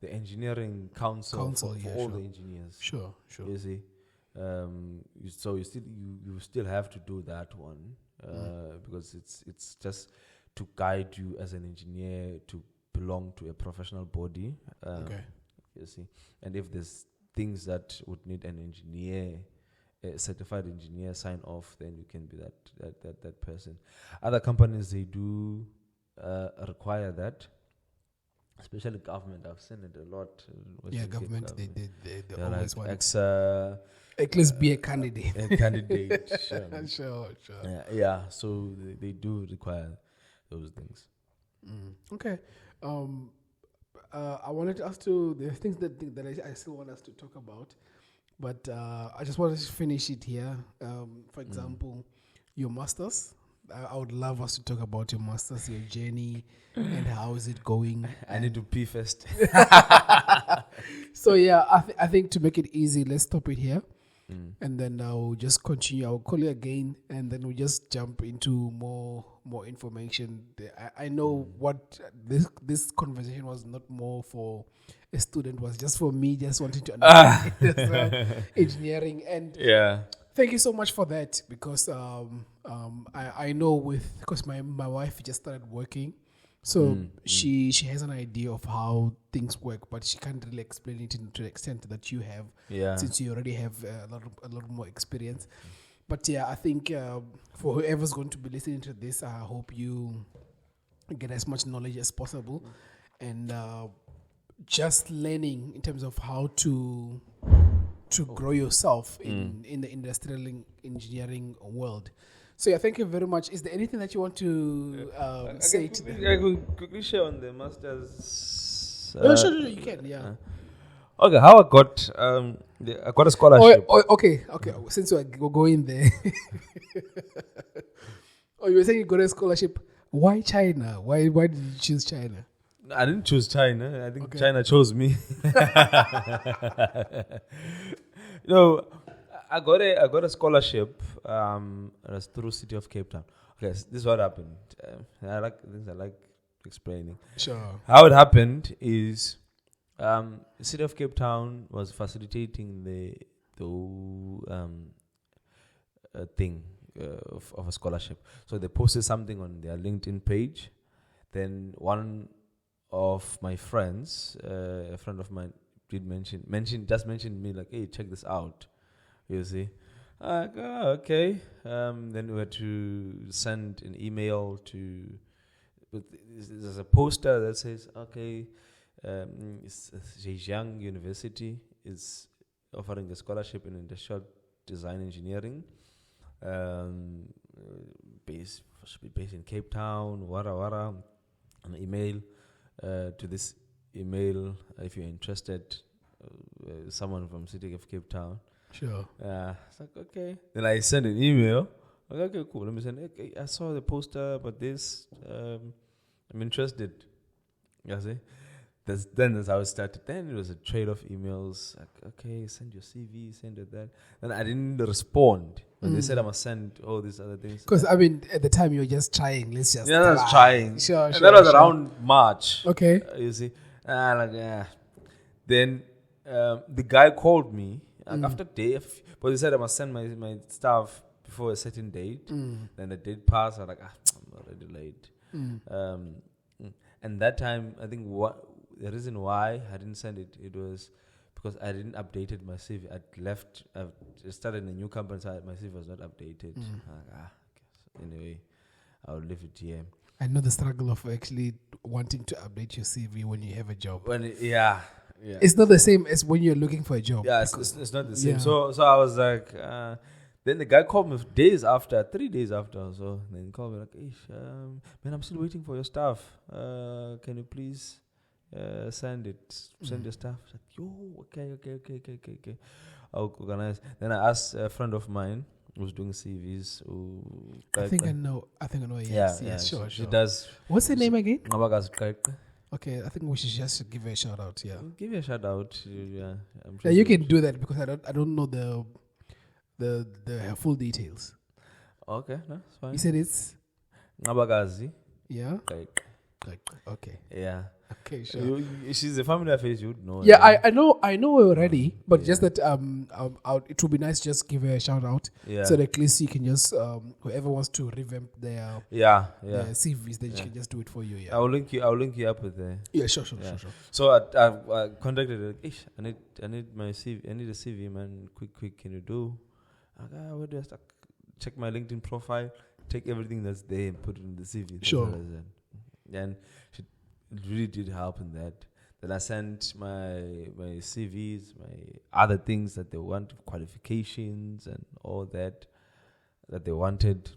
C: the engineering council for
A: yeah,
C: all
A: sure.
C: the engineers.
A: Sure.
C: You see, so you still have to do that one because it's just to guide you as an engineer to belong to a professional body.
A: Okay.
C: You see, and if there's things that would need an engineer, a certified engineer sign off, then you can be that person. Other companies, they do require that, especially government. I've seen it a lot.
A: Yeah, government, they
C: They're
A: always
C: like
A: want
C: EXA,
A: at least be a candidate.
C: a candidate.
A: Sure.
C: Yeah, so they do require those things.
A: Okay. I wanted to ask you, there are things that I still want us to talk about, but I just wanted to finish it here. For example, your masters. I would love us to talk about your masters, your journey, and how is it going.
C: I need to pee first.
A: So yeah, I think to make it easy, let's stop it here. And then I'll just continue. I'll call you again, and then we just jump into more information. I know what this conversation was not more for a student, was just for me, just wanting to understand engineering. And
C: Yeah.
A: thank you so much for that, because I know because my wife just started working. So she has an idea of how things work, but she can't really explain it to the extent that you have, since you already have a lot more experience. But yeah, I think for whoever's going to be listening to this, I hope you get as much knowledge as possible, and just learning in terms of how to grow yourself in the industrial engineering world. So yeah, thank you very much. Is there anything that you want to say to them?
C: I could quickly share on the masters.
A: Sure, you can. Yeah.
C: Okay, how I got a scholarship.
A: Okay. Since we're going there, you were saying you got a scholarship. Why China? Why did you choose China?
C: I didn't choose China. I think China chose me. I got a scholarship. It was through City of Cape Town. Okay, this is what happened. I like explaining.
A: Sure.
C: How it happened is, the City of Cape Town was facilitating the thing of a scholarship. So they posted something on their LinkedIn page. Then one of my friends, a friend of mine, did mention me, like, hey, check this out. You see, okay. Then we had to send an email to. There's a poster that says, okay, Zhejiang University is offering a scholarship in industrial design engineering. Should be based in Cape Town, Wara. An email to this email if you're interested. Someone from City of Cape Town.
A: Sure.
C: It's like, okay. Then I sent an email. Like, okay, cool. Let me send. Okay, I saw the poster, but this, I'm interested. You see? That's how it started. Then it was a trade of emails. Like, okay, send your CV, send it that. Then I didn't respond when they said I must send all these other things.
A: Because I mean, at the time you were just trying. Let's just.
C: I was trying.
A: Sure.
C: And that was around March.
A: Okay.
C: You see? Then the guy called me after day, but he said I must send my stuff before a certain date. Then the date passed. I was like, already late.
A: Mm.
C: And that time, I think the reason why I didn't send it, it was because I didn't updated my CV. I started in a new company, so my CV was not updated. Anyway, I'll leave it here.
A: I know the struggle of actually wanting to update your CV when you have a job.
C: Yeah.
A: It's not the same as when you're looking for a job.
C: Yeah, it's not the same.
A: Yeah.
C: So I was like, then the guy called me 3 days after. So then he called me like, "Ish, man, I'm still waiting for your stuff. Can you please send your stuff?" I was like, "Yo, okay. I'll organize." Then I asked a friend of mine who's doing CVs.
A: I think I know. Yes, sure.
C: She does.
A: What's her name again?
C: Okay,
A: Okay, I think we should just give her a shout out. Yeah.
C: give you a shout out. Yeah, I'm
A: Yeah, you can do that because I don't know the full details.
C: Okay, no, it's fine.
A: You said it's
C: Ngabagazi.
A: yeah.
C: Okay.
A: Okay.
C: Yeah.
A: Okay, sure.
C: She's a familiar face. You would know.
A: Yeah,
C: her.
A: I know her already, but
C: Yeah.
A: just that it would be nice to just give her a shout out,
C: Yeah.
A: so that at least you can just whoever wants to revamp their
C: Yeah.
A: CVs, then she can just do it for you. Yeah.
C: I'll link you up with her.
A: Yeah. Sure.
C: Yeah. So I contacted her. Ish, I need my CV. I need a CV, man. Quick. Can you do? Where do I start? Check my LinkedIn profile. Take everything that's there and put it in the CV. That's
A: Sure.
C: what I said. Then it really did help in that. Then I sent my CVs, my other things that they want, qualifications and all that they wanted.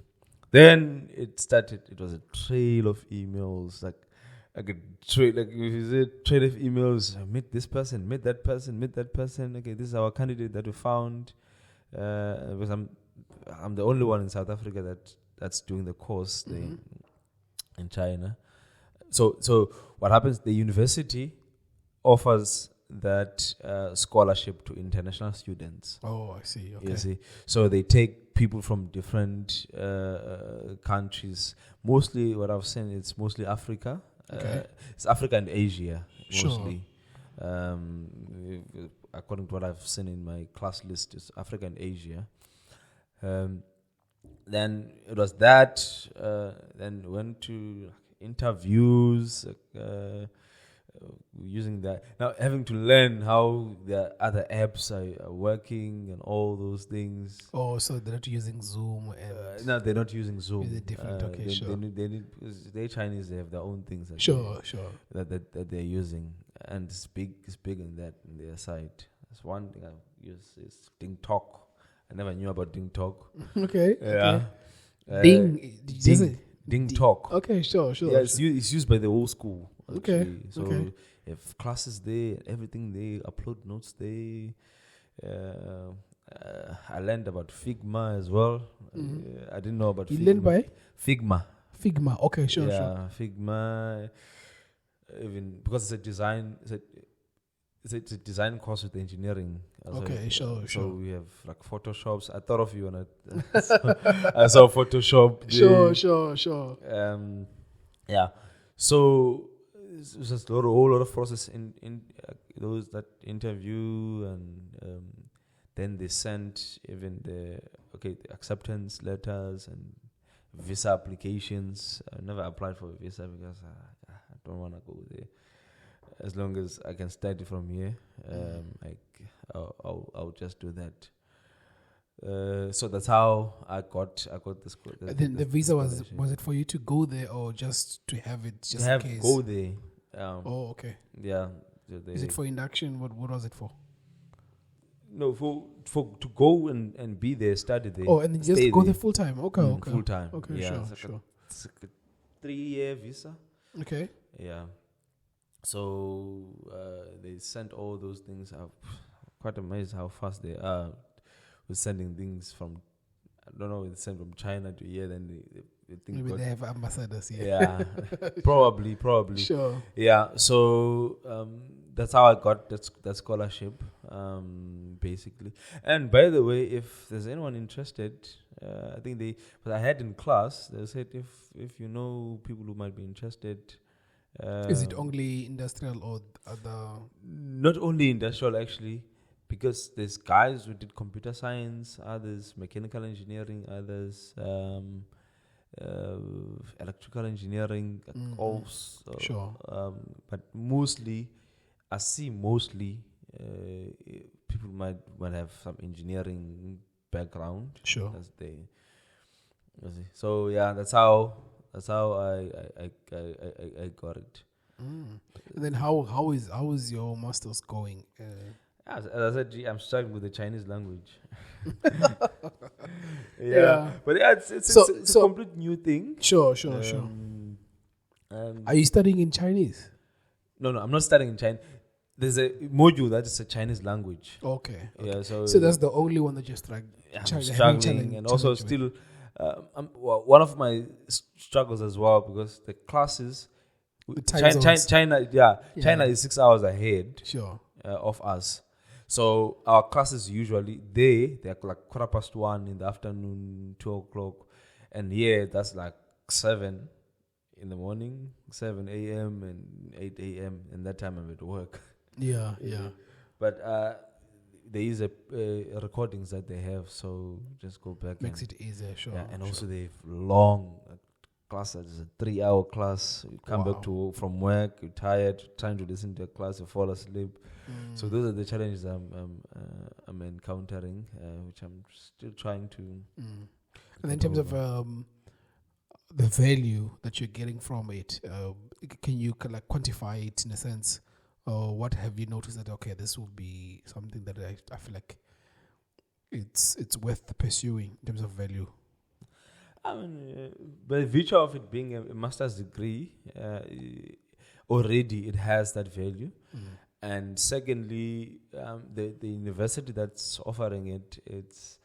C: Then it started. It was a trail of emails, like a trail, like if you say trail of emails. Meet this person, meet that person, meet that person. Okay, this is our candidate that we found. Because I'm the only one in South Africa that's doing the course there in China. So what happens? The university offers that scholarship to international students.
A: Oh, I see. Okay.
C: You see, so they take people from different countries. Mostly, what I've seen, it's mostly Africa.
A: Okay.
C: It's Africa and Asia
A: Sure.
C: mostly. According to what I've seen in my class list, it's Africa and Asia. Then it was that. Then went to interviews. Using that now, having to learn how the other apps are working and all those things.
A: Oh, so they're not using Zoom and
C: No, they're not using Zoom.
A: Is it different? Okay,
C: they,
A: sure.
C: They need because they're Chinese. They have their own things.
A: sure.
C: That they're using, and it's big in their side. That's one thing I use is Ding Talk. I never knew about Ding Talk.
A: Okay.
C: Yeah.
A: Ding
C: Talk.
A: Okay, sure.
C: Yeah, it's used by the old school.
A: Okay,
C: Actually. So
A: okay.
C: if classes there, everything they upload notes there. I learned about Figma as well. I didn't know about
A: You
C: Figma.
A: learned by
C: Figma.
A: Okay, sure.
C: Figma. Even because it's a design. It's a design course with engineering.
A: Okay, sure.
C: So we have like Photoshops. I thought of you when I saw Photoshop.
A: Sure.
C: Yeah. So it's just a whole lot of process in those that interview, and then they sent even the acceptance letters and visa applications. I never applied for a visa because I don't want to go there. As long as I can study from here, I'll just do that. So that's how I got this.
A: Then the visa was it for you to go there or just to have it just in case?
C: Go there.
A: Oh, okay.
C: Yeah.
A: Is it for induction? What was it for?
C: No, for to go and be there, study there.
A: Oh, and then just go there full time. Okay.
C: Full time.
A: Okay,
C: yeah,
A: sure.
C: It's like a 3-year visa.
A: Okay.
C: Yeah. So they sent all those things. I'm quite amazed how fast they are with sending things from. I don't know. They send from China to here. Then they think
A: Maybe they have ambassadors here.
C: Yeah, probably.
A: Sure.
C: Yeah. So that's how I got that scholarship, basically. And by the way, if there's anyone interested, I think but I had in class, they said if you know people who might be interested.
A: Is it only industrial or other?
C: Not only industrial, actually, because there's guys who did computer science, others mechanical engineering, others electrical engineering, also.
A: Sure.
C: But mostly, I see mostly people might have some engineering background.
A: Sure.
C: As they, you see. So yeah, that's how I got it.
A: And then how is your masters going?
C: As I said, I'm struggling with the Chinese language.
A: Yeah.
C: But yeah, it's a complete new thing.
A: Sure. Are you studying in Chinese?
C: No, I'm not studying in Chinese. There's a module that is a Chinese language.
A: Okay.
C: Yeah, so
A: that's the only one that you're struggling.
C: I'm struggling, and also still, one of my struggles as well, because the classes, China is 6 hours ahead.
A: Sure.
C: Of us. So our classes usually they're like 1:15 in the afternoon, 2:00, and here that's like 7 in the morning, 7 a.m. and 8 a.m. and that time I'm at work.
A: Yeah.
C: But there is a recordings that they have, so just go back.
A: Makes it easier, sure.
C: Yeah, and also they've long classes. A 3-hour class. You come back from work, you're tired, trying to listen to a class, you fall asleep. So those are the challenges I'm encountering, which I'm still trying to.
A: And in terms of the value that you're getting from it, can you quantify it in a sense? Or what have you noticed that this will be something that I feel like it's worth pursuing in terms of value?
C: I mean, by virtue of it being a master's degree, already it has that value. And secondly, the university that's offering it's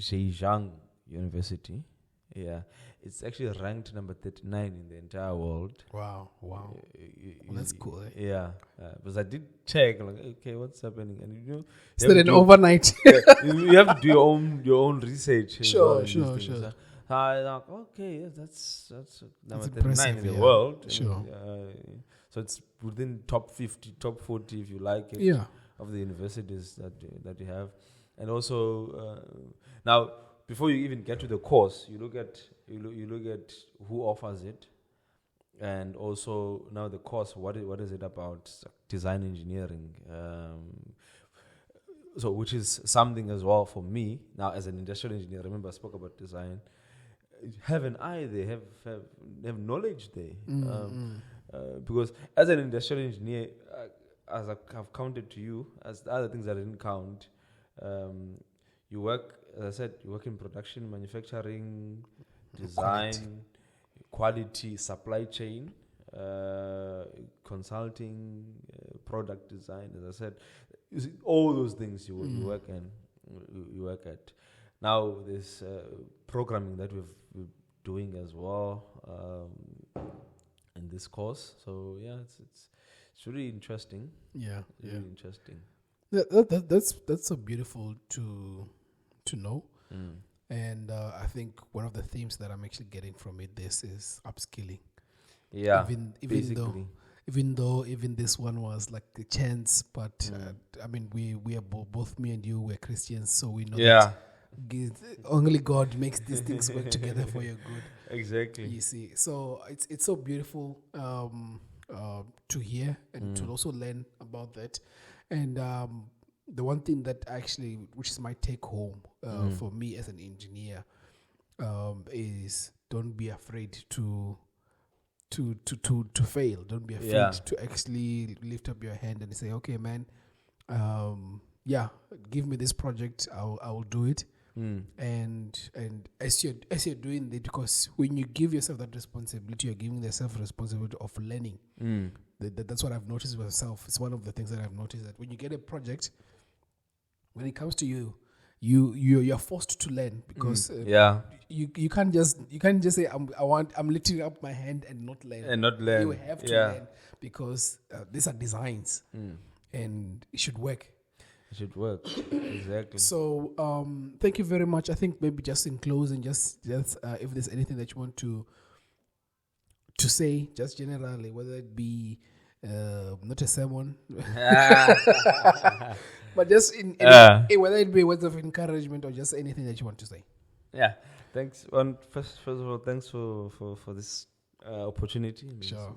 C: Zhejiang University. Yeah, it's actually ranked number 39 in the entire world.
A: Wow. Well, that's cool.
C: Yeah, because I did check, like, okay, what's happening, and
A: is that an overnight?
C: You have to do your own research.
A: Sure.
C: So I like, okay, that's number 39 in the
A: yeah.
C: world.
A: Sure.
C: So it's within top 50, top 40, if you like it, of the universities that you have. And also, now, before you even get to the course, you look at who offers it, and also now the course. What is it about? Design engineering. So which is something as well for me now as an industrial engineer. Remember, I spoke about design. Have an eye there. Have knowledge there. Because as an industrial engineer, as I've counted to you, as the other things I didn't count, you work, as I said, you work in production, manufacturing, design, quality, supply chain, consulting, product design. As I said, you see, all those things you work in, you work at. Now there's programming that we're doing as well. In this course, so yeah, it's really interesting.
A: Yeah,
C: really interesting.
A: That's so beautiful to know, and I think one of the themes that I'm actually getting from this is upskilling.
C: Yeah,
A: even though this one was like a chance, but I mean we are both me and you were Christians, so we know that only God makes these things work together for your good.
C: Exactly.
A: You see, so it's so beautiful to hear and to also learn about that. And the one thing that actually, which is my take home for me as an engineer, is don't be afraid to fail. Don't be afraid to actually lift up your hand and say, okay, man, give me this project. I will do it. And as you're doing it, because when you give yourself that responsibility, you're giving yourself responsibility of learning. That's what I've noticed myself. It's one of the things that I've noticed, that when you get a project, when it comes to you're forced to learn, because you can't just say I'm lifting up my hand and not learn. You have to learn, because these are designs and it should work.
C: Exactly.
A: So thank you very much. I think maybe just in closing, just if there's anything that you want to say, just generally, whether it be not a sermon, but just in whether it be words of encouragement or just anything that you want to say.
C: Yeah. Thanks. First of all, thanks for this opportunity.
A: Sure.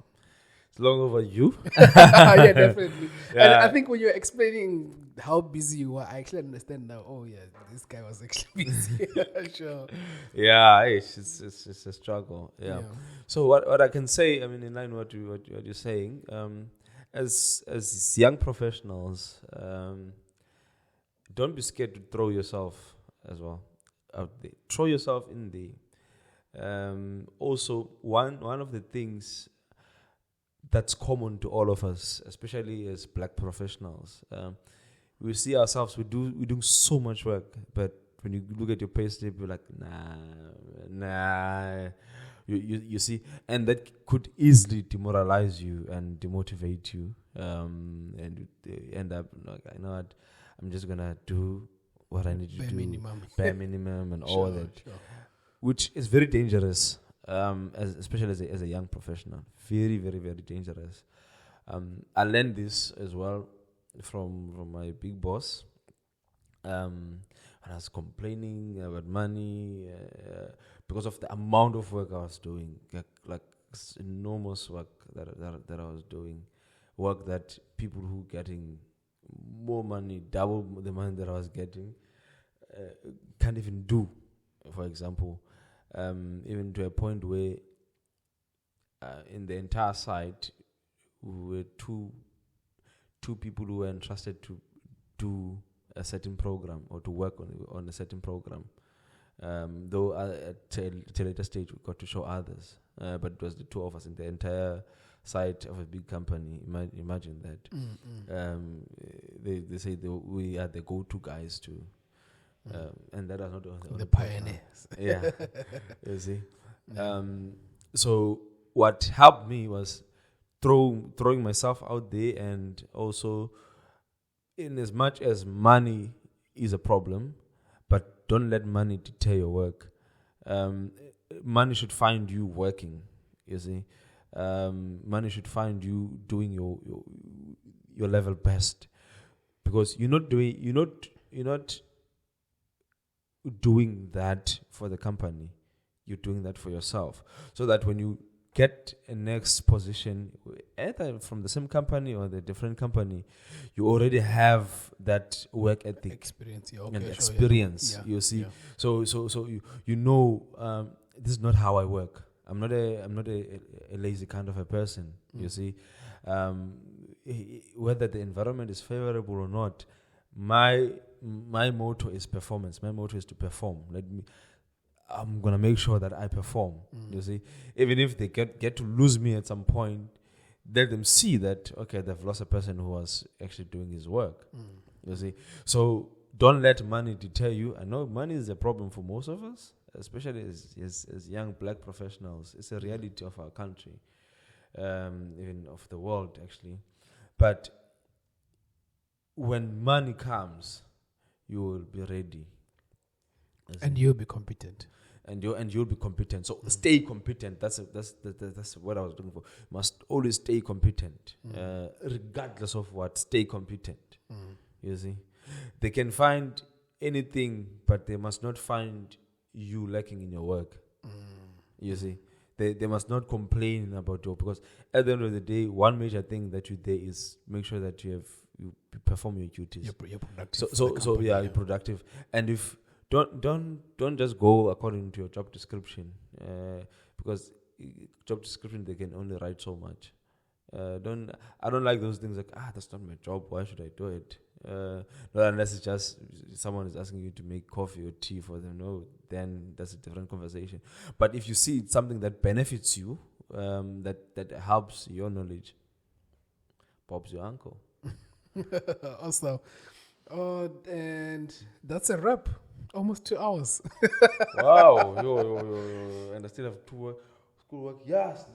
C: It's long overdue.
A: Yeah, definitely. And
C: Yeah.
A: I think when you're explaining how busy you were, I actually understand now. Oh yeah, this guy was actually busy. Sure.
C: Yeah, it's a struggle. Yeah. So what I can say, I mean, in line with what you're saying, as young professionals, don't be scared to throw yourself as well out there. Throw yourself in there. Also, one of the things that's common to all of us, especially as black professionals, we see ourselves we're doing so much work, but when you look at your pay slip, you're like, nah. You see, and that could easily demoralize you and demotivate you, and you end up like, you know what, I'm just gonna do what I need to do, bare minimum, and all that, which is very dangerous, especially as a young professional. Very, very, very dangerous. I learned this as well from my big boss. And I was complaining about money because of the amount of work I was doing, like enormous work that I was doing, work that people who getting more money, double the money that I was getting, can't even do. For example, even to a point where in the entire site, we were two people who were entrusted to do a certain program or to work on a certain program. Though at a later stage we got to show others, but it was the two of us in the entire site of a big company. Imagine that. They say we are the go-to guys too, and that was not
A: the pioneers.
C: Yeah, you see. So what helped me was throwing myself out there, and also, in as much as money is a problem, but don't let money deter your work. Money should find you working. You see, money should find you doing your level best, because you're not doing that for the company. You're doing that for yourself, so that when you get a next position, either from the same company or the different company, you already have that work ethic,
A: Experience,
C: and experience. You see, so you know, this is not how I work. I'm not a lazy kind of a person. You see, whether the environment is favorable or not, my motto is performance. My motto is to perform. I'm gonna make sure that I perform. You see, even if they get to lose me at some point, let them see that, okay, they've lost a person who was actually doing his work. You see, so don't let money deter you. I know money is a problem for most of us, especially as young black professionals. It's a reality of our country, even of the world actually. But when money comes, you will be ready.
A: And you'll be competent.
C: And you'll be competent. So stay competent. That's what I was looking for. Must always stay competent, regardless of what. Stay competent. You see, they can find anything, but they must not find you lacking in your work. You see, they must not complain about your, because at the end of the day, one major thing that you do is make sure that you perform your duties.
A: You're productive.
C: So you're productive, and if don't just go according to your job description, because job description, they can only write so much. I don't like those things like, that's not my job, why should I do it? Not unless it's just someone is asking you to make coffee or tea for them. No, then that's a different conversation. But if you see it's something that benefits you, that helps your knowledge, Bob's your uncle.
A: Awesome. And that's a wrap. Almost 2 hours.
C: Wow. Yo. And I still have schoolwork. Yes.